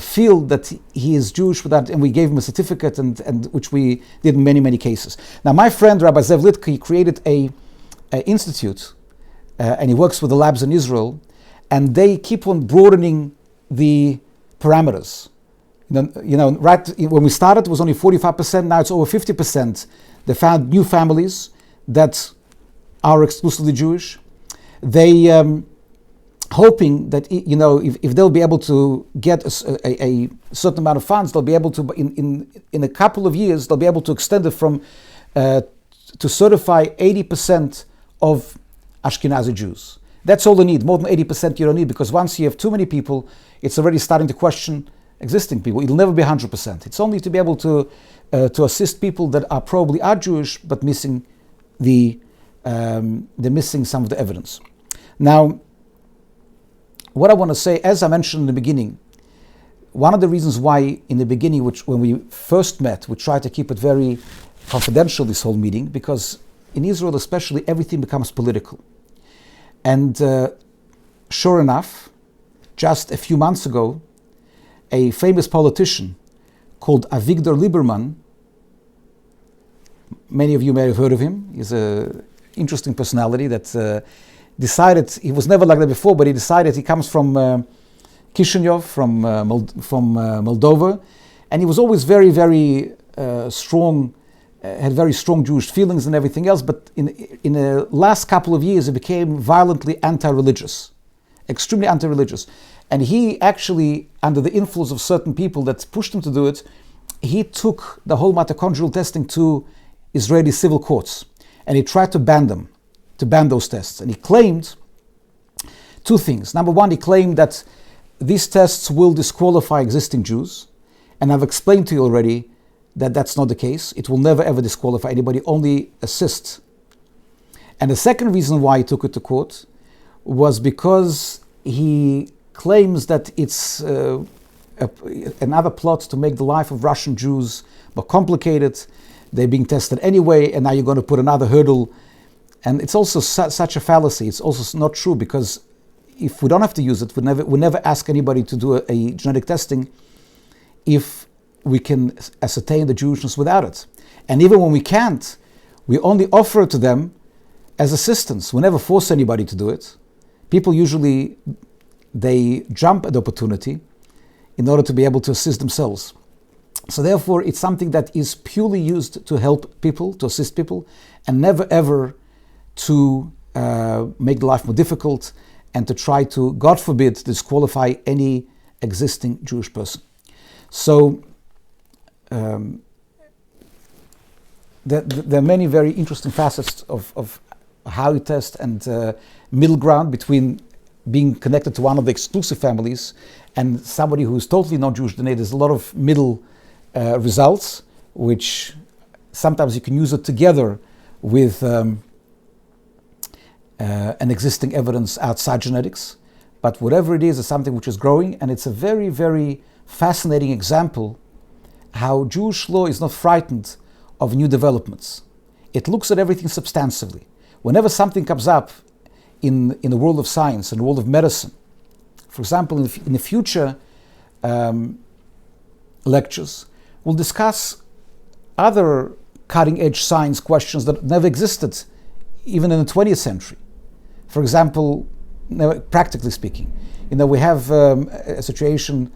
feel that he is Jewish without, and we gave him a certificate, and which we did in many cases. Now, my friend Rabbi Zev Litke created a institute, and he works with the labs in Israel, and they keep on broadening the parameters. Right when we started, it was only 45%. Now it's over 50%. They found new families that are exclusively Jewish. They hoping that if they'll be able to get a certain amount of funds, they'll be able to in a couple of years they'll be able to extend it from to certify 80% of Ashkenazi Jews. That's all they need. More than 80% you don't need, because once you have too many people, it's already starting to question existing people. It'll never be 100%. It's only to be able to assist people that probably are Jewish but missing they're missing some of the evidence. Now, what I want to say, as I mentioned in the beginning, one of the reasons why in the beginning, when we first met, we tried to keep it very confidential, this whole meeting, because in Israel especially, everything becomes political. And sure enough, just a few months ago, a famous politician called Avigdor Lieberman, many of you may have heard of him, he's an interesting personality that decided, he was never like that before, but he decided, he comes from Chisinau, from Moldova, and he was always very strong, had very strong Jewish feelings and everything else, but in the last couple of years he became violently anti-religious, extremely anti-religious. And he actually, under the influence of certain people that pushed him to do it, he took the whole mitochondrial testing to Israeli civil courts, and he tried to ban those tests. And he claimed two things. Number one, he claimed that these tests will disqualify existing Jews. And I've explained to you already that that's not the case. It will never ever disqualify anybody, only assist. And the second reason why he took it to court was because he claims that it's another plot to make the life of Russian Jews more complicated. They're being tested anyway, and now you're going to put another hurdle. And it's also such a fallacy. It's also not true, because if we don't have to use it, we never ask anybody to do a genetic testing if we can ascertain the Jewishness without it. And even when we can't, we only offer it to them as assistance. We never force anybody to do it. People usually, they jump at the opportunity in order to be able to assist themselves. So therefore, it's something that is purely used to help people, to assist people, and never ever to make life more difficult and to try to, God forbid, disqualify any existing Jewish person. So there are many very interesting facets of how you test, and middle ground between being connected to one of the exclusive families and somebody who is totally not Jewish. There's a lot of middle results, which sometimes you can use it together with an existing evidence outside genetics. but whatever it is something which is growing, and it's a very, very fascinating example how Jewish law is not frightened of new developments. It looks at everything substantively. Whenever something comes up in the world of science, in the world of medicine, for example, in the future lectures, we'll discuss other cutting-edge science questions that never existed even in the 20th century. For example, practically speaking, we have a situation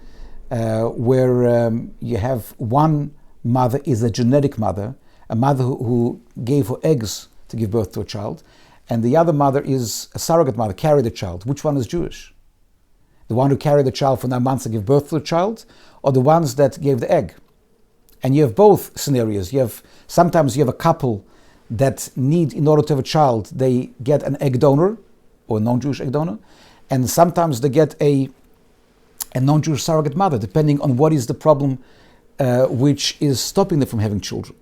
where you have one mother is a genetic mother, a mother who gave her eggs to give birth to a child, and the other mother is a surrogate mother, carried the child. Which one is Jewish? The one who carried the child for 9 months and gave birth to the child, or the ones that gave the egg? And you have both scenarios. Sometimes you have a couple that need, in order to have a child, they get an egg donor or a non-Jewish egg donor, and sometimes they get a non-Jewish surrogate mother, depending on what is the problem which is stopping them from having children.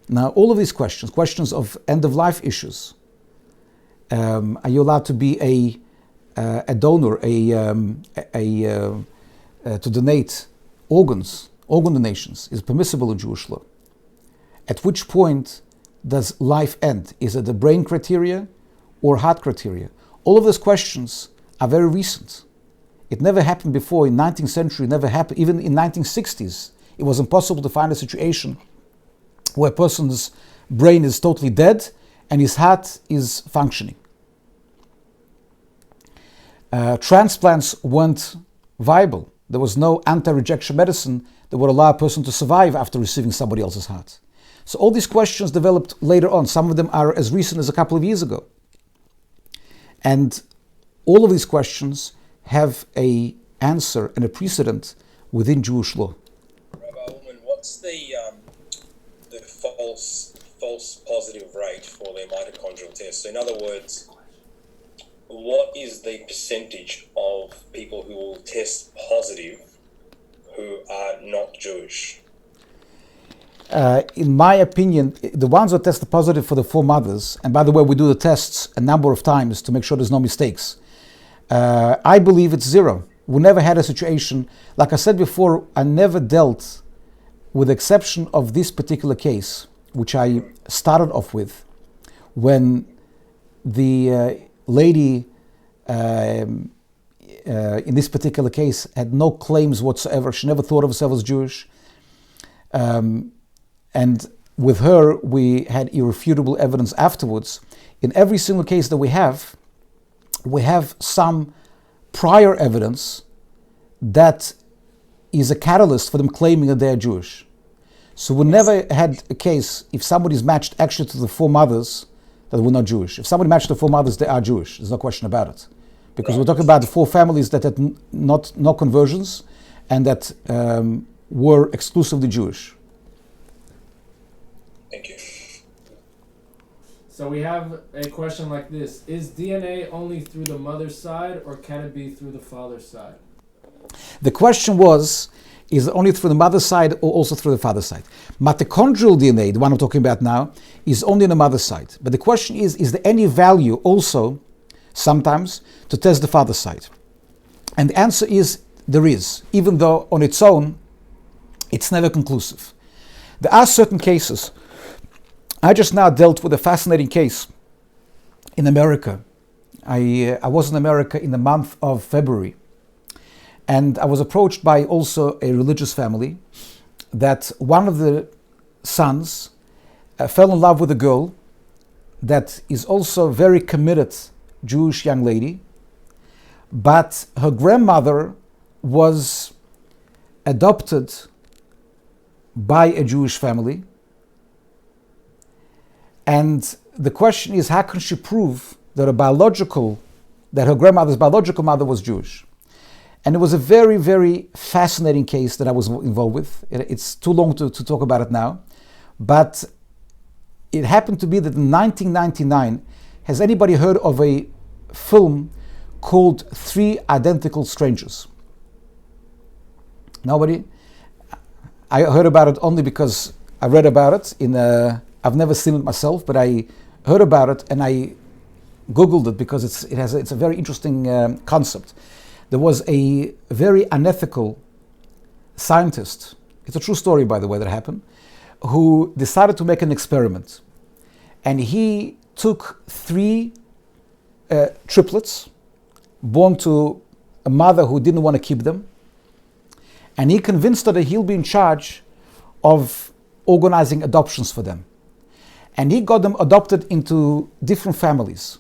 Now, all of these questions of end-of-life issues, are you allowed to be a donor, to donate organ donations is permissible in Jewish law. At which point does life end? Is it the brain criteria or heart criteria? All of those questions are very recent. It never happened before in 19th century, never happened. Even in 1960s, it was impossible to find a situation where a person's brain is totally dead and his heart is functioning. Transplants weren't viable. There was no anti-rejection medicine that would allow a person to survive after receiving somebody else's heart. So all these questions developed later on. Some of them are as recent as a couple of years ago. And all of these questions have an answer and a precedent within Jewish law. Rabbi Ulman, what's the false positive rate for their mitochondrial test? So in other words, what is the percentage of people who will test positive who are not Jewish? In my opinion, the ones who tested positive for the 4 mothers, and by the way, we do the tests a number of times to make sure there's no mistakes, I believe it's 0. We never had a situation, like I said before, I never dealt, with the exception of this particular case, which I started off with, when the lady in this particular case had no claims whatsoever. She never thought of herself as Jewish. And with her, we had irrefutable evidence afterwards. In every single case that we have some prior evidence that is a catalyst for them claiming that they are Jewish. So we never had a case, if somebody's matched actually to the 4 mothers, that were not Jewish. If somebody matched the 4 mothers, they are Jewish. There's no question about it. Because we're talking about the 4 families that had no conversions and that were exclusively Jewish. Thank you. So we have a question like this. Is DNA only through the mother's side or can it be through the father's side? The question was, is it only through the mother's side or also through the father's side? Mitochondrial DNA, the one I'm talking about now, is only on the mother's side. But the question is there any value also, sometimes, to test the father's side? And the answer is there is, even though on its own, it's never conclusive. There are certain cases. I just now dealt with a fascinating case in America. I was in America in the month of February. And I was approached by also a religious family that one of the sons fell in love with a girl that is also a very committed Jewish young lady, but her grandmother was adopted by a Jewish family. And the question is, how can she prove that her grandmother's biological mother was Jewish? And it was a very, very fascinating case that I was involved with. It's too long to talk about it now. But it happened to be that in 1999, has anybody heard of a film called 3 Identical Strangers? Nobody? I heard about it only because I read about it I've never seen it myself, but I heard about it and I Googled it because it's a very interesting concept. There was a very unethical scientist, it's a true story by the way that happened, who decided to make an experiment. And he took 3 triplets born to a mother who didn't want to keep them, and he convinced her that he'll be in charge of organizing adoptions for them. And he got them adopted into different families.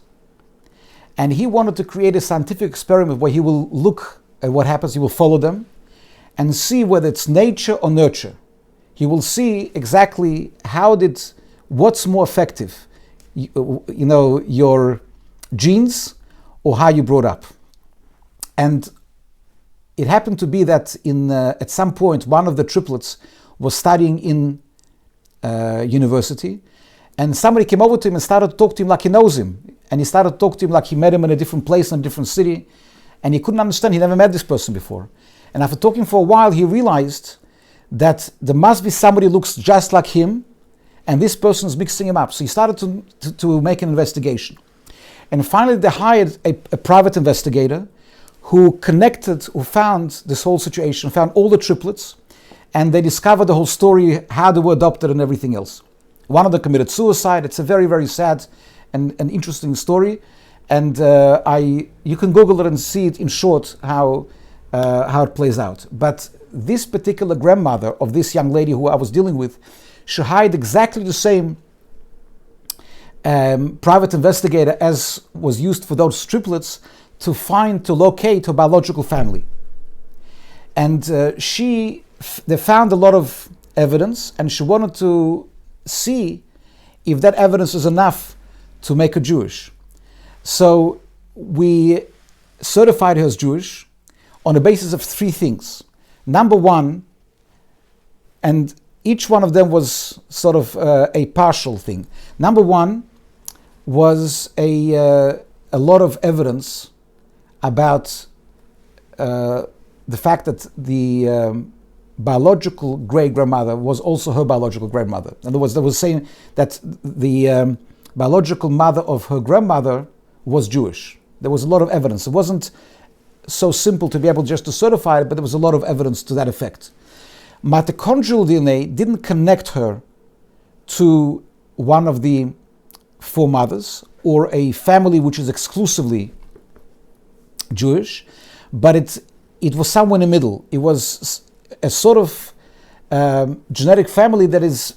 And he wanted to create a scientific experiment where he will look at what happens, he will follow them, and see whether it's nature or nurture. He will see exactly what's more effective, your genes or how you brought up. And it happened to be that at some point, one of the triplets was studying in university, and somebody came over to him and started to talk to him like he knows him. And he started to talk to him like he met him in a different place, in a different city, and he couldn't understand, he never met this person before. And after talking for a while, he realized that there must be somebody who looks just like him, and this person is mixing him up. So he started to make an investigation. And finally they hired a private investigator who found this whole situation, found all the triplets, and they discovered the whole story, how they were adopted and everything else. One of them committed suicide. It's a very, very sad and an interesting story. And you can Google it and see it in short how it plays out. But this particular grandmother of this young lady who I was dealing with, she hired exactly the same private investigator as was used for those triplets to locate her biological family. And they found a lot of evidence, and she wanted to see if that evidence is enough to make her Jewish. So we certified her as Jewish on the basis of 3 things. Number 1, and each one of them was sort of a partial thing. Number 1 was a lot of evidence about the fact that the biological great-grandmother was also her biological grandmother. In other words, they were saying that the biological mother of her grandmother was Jewish. There was a lot of evidence. It wasn't so simple to be able just to certify it, but there was a lot of evidence to that effect. Mitochondrial DNA didn't connect her to one of the 4 mothers or a family which is exclusively Jewish, but it was somewhere in the middle. It was a sort of genetic family that is,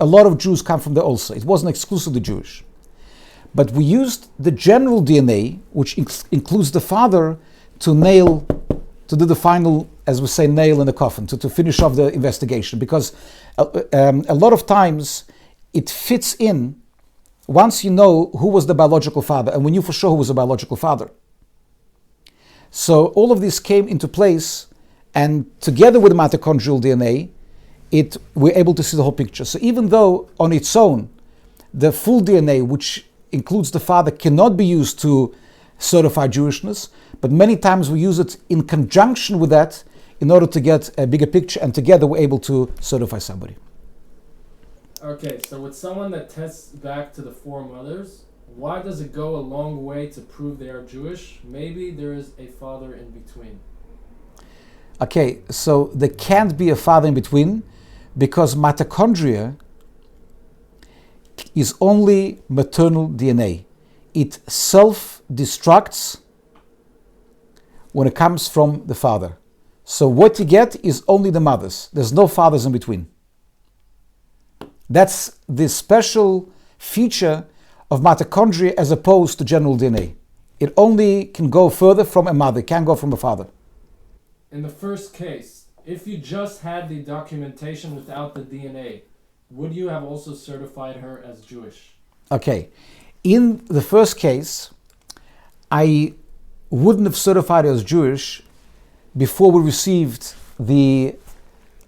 a lot of Jews come from there also. It wasn't exclusively Jewish. But we used the general DNA, which includes the father, to do the final, as we say, nail in the coffin, to finish off the investigation. Because a lot of times it fits in once you know who was the biological father, and we knew for sure who was the biological father. So all of this came into place, and together with the mitochondrial DNA, we're able to see the whole picture. So even though on its own, the full DNA, which includes the father, cannot be used to certify Jewishness, but many times we use it in conjunction with that in order to get a bigger picture, and together we're able to certify somebody. Okay, so with someone that tests back to the 4 mothers, why does it go a long way to prove they are Jewish? Maybe there is a father in between. Okay, so there can't be a father in between because mitochondria is only maternal DNA. It self-destructs when it comes from the father. So what you get is only the mothers. There's no fathers in between. That's the special feature of mitochondria as opposed to general DNA. It only can go further from a mother, it can't go from a father. In the first case, if you just had the documentation without the DNA, would you have also certified her as Jewish? Okay. In the first case, I wouldn't have certified her as Jewish before we received the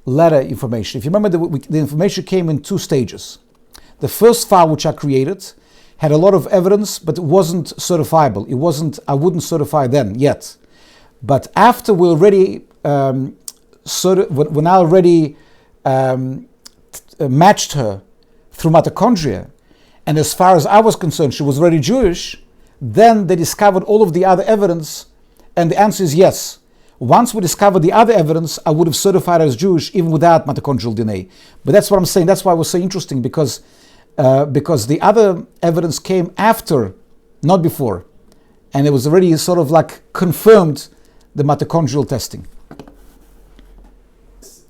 letter information. If you remember, the information came in 2 stages. The first file which I created had a lot of evidence, but it wasn't certifiable. I wouldn't certify then yet. But after we already when I already matched her through mitochondria, and as far as I was concerned, she was already Jewish, then they discovered all of the other evidence, and the answer is yes. Once we discovered the other evidence, I would have certified her as Jewish even without mitochondrial DNA. But that's what I'm saying. That's why it was so interesting, because the other evidence came after, not before, and it was already sort of like confirmed the mitochondrial testing.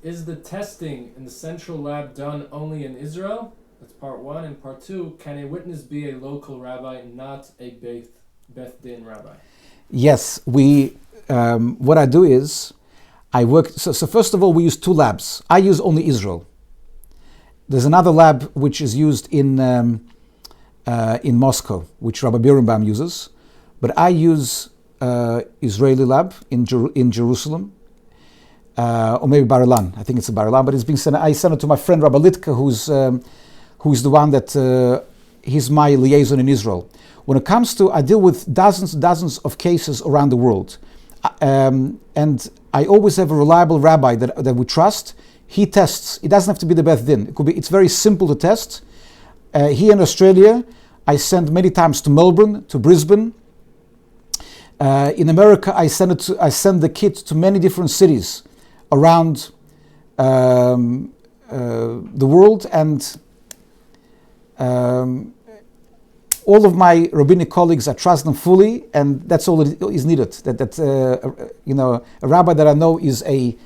Is the testing in the central lab done only in Israel? That's part one. And part two, can a witness be a local rabbi, not a Beth Din rabbi? Yes, what I do is, I work, so first of all, we use two labs. I use only Israel. There's another lab which is used in Moscow, which Rabbi Ulman uses, but I use Israeli lab in Jerusalem, or maybe Bar Ilan. I think it's a Bar Ilan, but it's being sent. I sent it to my friend Rabbi Litka, who's the one that he's my liaison in Israel. When it comes to, I deal with dozens and dozens of cases around the world, and I always have a reliable rabbi that we trust. He tests. It doesn't have to be the Beth Din. It's very simple to test. Here in Australia, I send many times to Melbourne, to Brisbane. In America, I send the kit to many different cities around the world, and all of my rabbinic colleagues, I trust them fully, and that's all that is needed. A rabbi that I know is a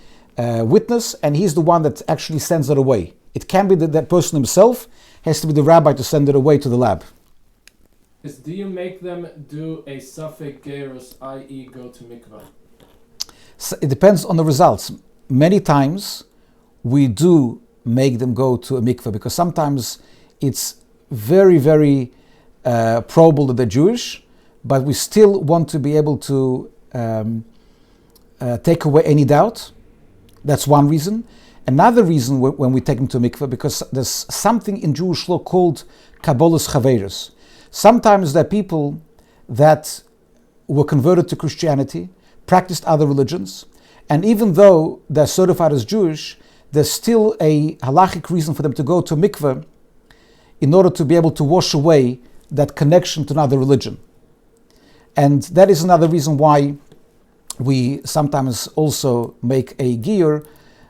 witness, and he's the one that actually sends it away. It can be that person himself, has to be the rabbi to send it away to the lab. Do you make them do a safek gerus, i.e. go to mikvah? So it depends on the results. Many times we do make them go to a mikvah, because sometimes it's very, very probable that they're Jewish, but we still want to be able to take away any doubt. That's one reason. Another reason when we take them to mikveh, because there's something in Jewish law called Kabbalas Chaveirus. Sometimes there are people that were converted to Christianity, practiced other religions, and even though they're certified as Jewish, there's still a halachic reason for them to go to mikveh in order to be able to wash away that connection to another religion. And that is another reason why we sometimes also make a giyur,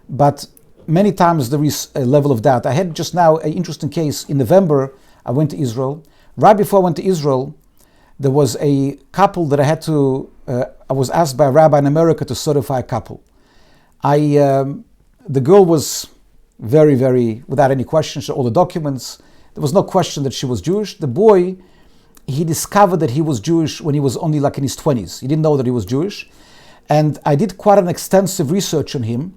but many times there is a level of doubt. I had just now an interesting case. In November, I went to Israel. Right before I went to Israel, there was a couple that I was asked by a rabbi in America to certify a couple. The girl was very, very, without any question, she had all the documents. There was no question that she was Jewish. The boy, he discovered that he was Jewish when he was only like in his 20s. He didn't know that he was Jewish. And I did quite an extensive research on him.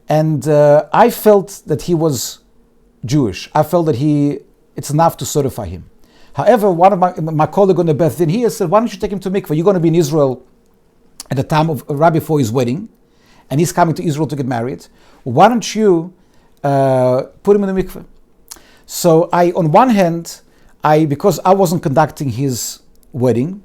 And I felt that he was Jewish. I felt that it's enough to certify him. However, one of my colleague on the Beth Din here said, why don't you take him to mikveh? You're going to be in Israel at the time of right before his wedding, and he's coming to Israel to get married. Why don't you put him in the mikveh? So on one hand, because I wasn't conducting his wedding,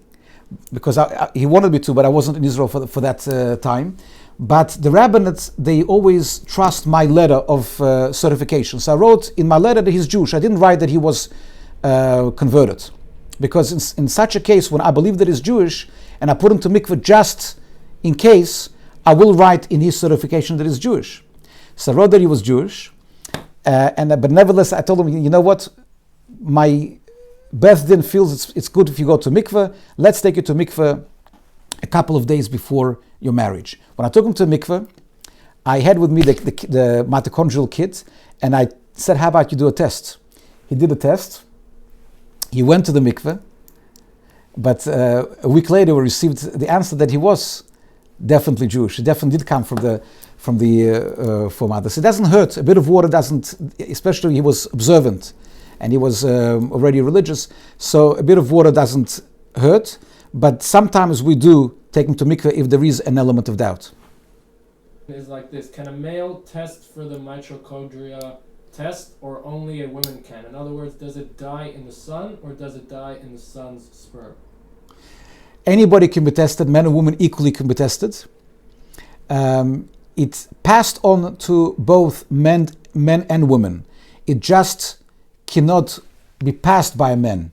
because he wanted me to, but I wasn't in Israel for that time. But the rabbinate, they always trust my letter of certification. So I wrote in my letter that he's Jewish. I didn't write that he was converted. Because in such a case, when I believe that he's Jewish, and I put him to mikveh just in case, I will write in his certification that he's Jewish. So I wrote that he was Jewish. But nevertheless, I told him, you know what, my Beth Din feels it's good if you go to mikveh. Let's take you to mikveh a couple of days before your marriage. When I took him to mikveh, I had with me the mitochondrial kit, and I said, how about you do a test? He did a test. He went to the mikveh, but a week later we received the answer that he was definitely Jewish. He definitely did come from the foremother. So it doesn't hurt. A bit of water doesn't, especially he was observant and he was already religious. So a bit of water doesn't hurt. But sometimes we do take him to mikveh if there is an element of doubt. It's like this: can a male test for the mitochondria test, or only a woman can? In other words, does it die in the sun, or does it die in the sun's sperm? Anybody can be tested. Men and women equally can be tested. It's passed on to both men and women. It just cannot be passed by a man.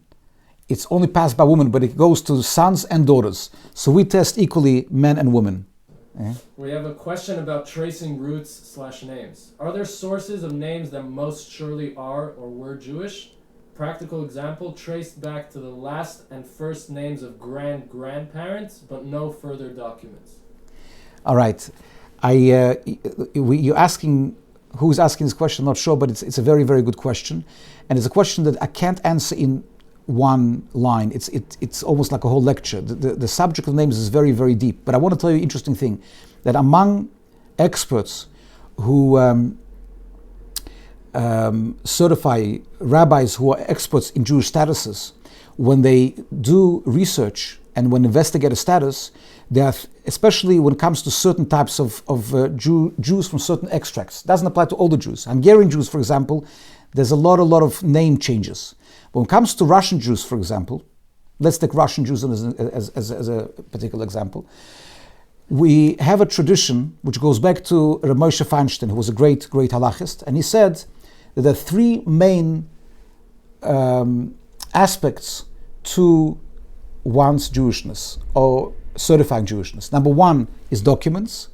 It's only passed by women, but it goes to sons and daughters. So we test equally men and women. We have a question about tracing roots/names. Are there sources of names that most surely are or were Jewish? Practical example, traced back to the last and first names of grandparents, but no further documents. All right. You're asking, who's asking this question? I'm not sure, but it's a very, very good question. And it's a question that I can't answer in one line. It's almost like a whole lecture. The subject of names is very, very deep. But I want to tell you an interesting thing, that among experts who certify rabbis who are experts in Jewish statuses, when they do research and when investigate a status, they have, especially when it comes to certain types of Jews from certain extracts. Doesn't apply to all the Jews. Hungarian Jews, for example, there's a lot of name changes. When it comes to Russian Jews, for example, let's take Russian Jews as a particular example. We have a tradition which goes back to Rabbi Moshe Feinstein, who was a great halachist, and he said that there are three main aspects to one's Jewishness, or certifying Jewishness. Number one is documents,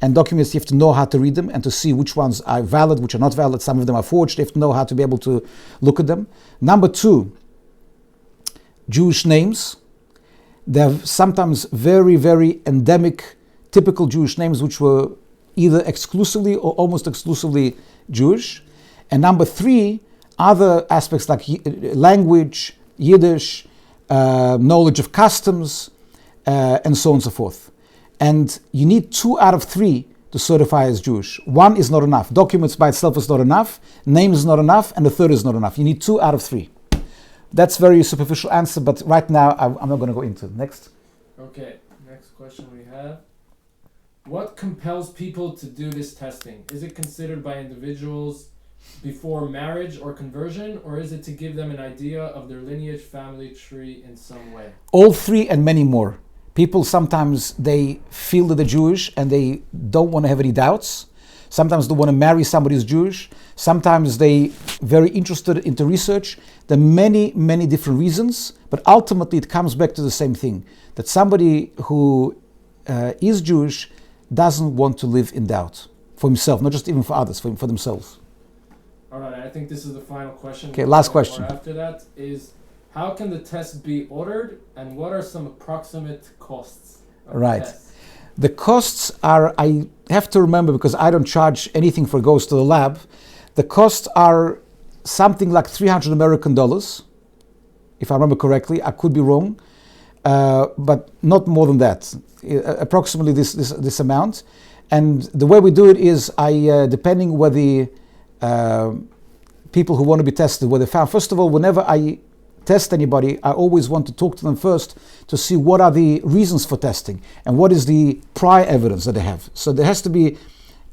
and documents you have to know how to read them and to see which ones are valid, which are not valid. Some of them are forged. You have to know how to be able to look at them. Number two, Jewish names. They have sometimes very, very endemic, typical Jewish names which were either exclusively or almost exclusively Jewish. And number three, other aspects like language, Yiddish, knowledge of customs, and so on and so forth. And you need 2 out of 3 to certify as Jewish. 1 is not enough. Documents by itself is not enough. Name is not enough. And the third is not enough. You need 2 out of 3. That's very superficial answer, but right now I'm not going to go into it. Next. Okay, next question we have. What compels people to do this testing? Is it considered by individuals before marriage or conversion, or is it to give them an idea of their lineage, family tree in some way? All 3 and many more. People sometimes they feel that they're Jewish and they don't want to have any doubts. Sometimes they want to marry somebody who's Jewish. Sometimes they very interested into research. There are many, many different reasons, but ultimately it comes back to the same thing, that somebody who is Jewish doesn't want to live in doubt for himself, not just even for others, for themselves. All right, I think this is the final question. Okay, last question. After that is, how can the test be ordered, and what are some approximate costs of the test? The costs are, I have to remember because I don't charge anything for it goes to the lab. The costs are something like $300 American, if I remember correctly. I could be wrong, but not more than that. Approximately this amount. And the way we do it is, depending where the people who want to be tested, where they found. First of all, whenever I test anybody, I always want to talk to them first to see what are the reasons for testing and what is the prior evidence that they have. So there has to be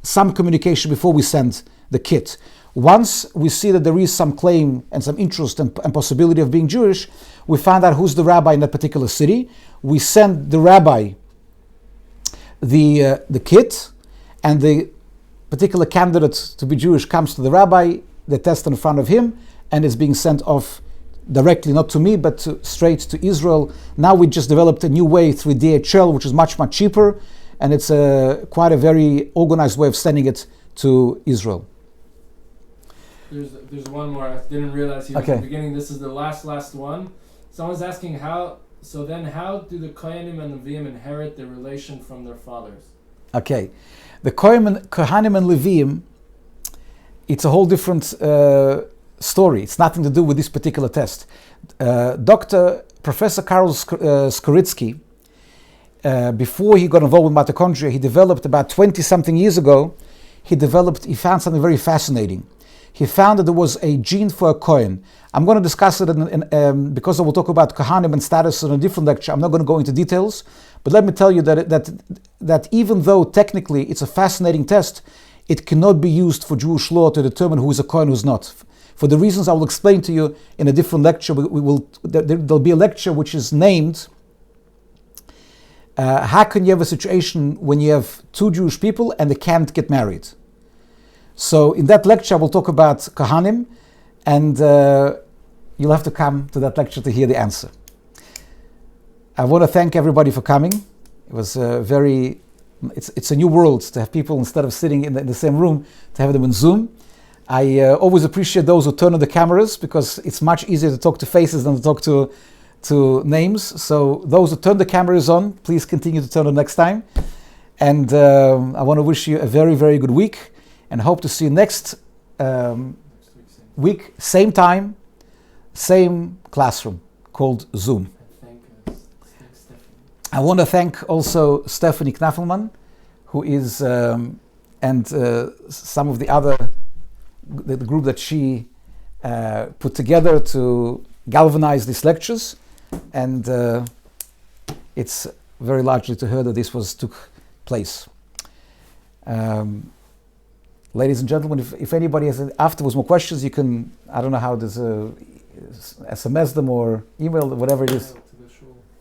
some communication before we send the kit. Once we see that there is some claim and some interest and possibility of being Jewish, we find out who's the rabbi in that particular city. We send the rabbi the kit, and the particular candidate to be Jewish comes to the rabbi, they test in front of him, and it's being sent off directly, not to me, but straight to Israel. Now we just developed a new way through DHL, which is much, much cheaper, and it's quite a very organized way of sending it to Israel. There's one more. I didn't realize he was at the beginning. This is the last one. Someone's asking how do the Kohanim and Leviim inherit their relation from their fathers? Okay. The Kohanim and Leviim, it's a whole different story. It's nothing to do with this particular test. Professor Karol Skoritsky, before he got involved with mitochondria, he developed about 20-something years ago, he found something very fascinating. He found that there was a gene for a Kohen. I'm going to discuss it because I will talk about Kohanim and status in a different lecture. I'm not going to go into details, but let me tell you that even though technically it's a fascinating test, it cannot be used for Jewish law to determine who is a Kohen and who is not. For the reasons I will explain to you in a different lecture, there'll be a lecture which is named how can you have a situation when you have 2 Jewish people and they can't get married? So in that lecture I will talk about Kohanim, and you'll have to come to that lecture to hear the answer. I want to thank everybody for coming. It was it's a new world to have people, instead of sitting in the same room, to have them on Zoom. I always appreciate those who turn on the cameras, because it's much easier to talk to faces than to talk to names. So those who turn the cameras on, please continue to turn on next time. And I want to wish you a very, very good week, and hope to see you next week, same time, same classroom, called Zoom. I want to thank also Stephanie Knaffelman, who is, and some of the other, the group that she put together to galvanize these lectures. And it's very largely to her that this took place. Ladies and gentlemen, if anybody has afterwards more questions, you can, I don't know how this, SMS them or email, whatever it is.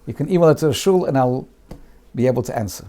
You can email it to the shul and I'll be able to answer.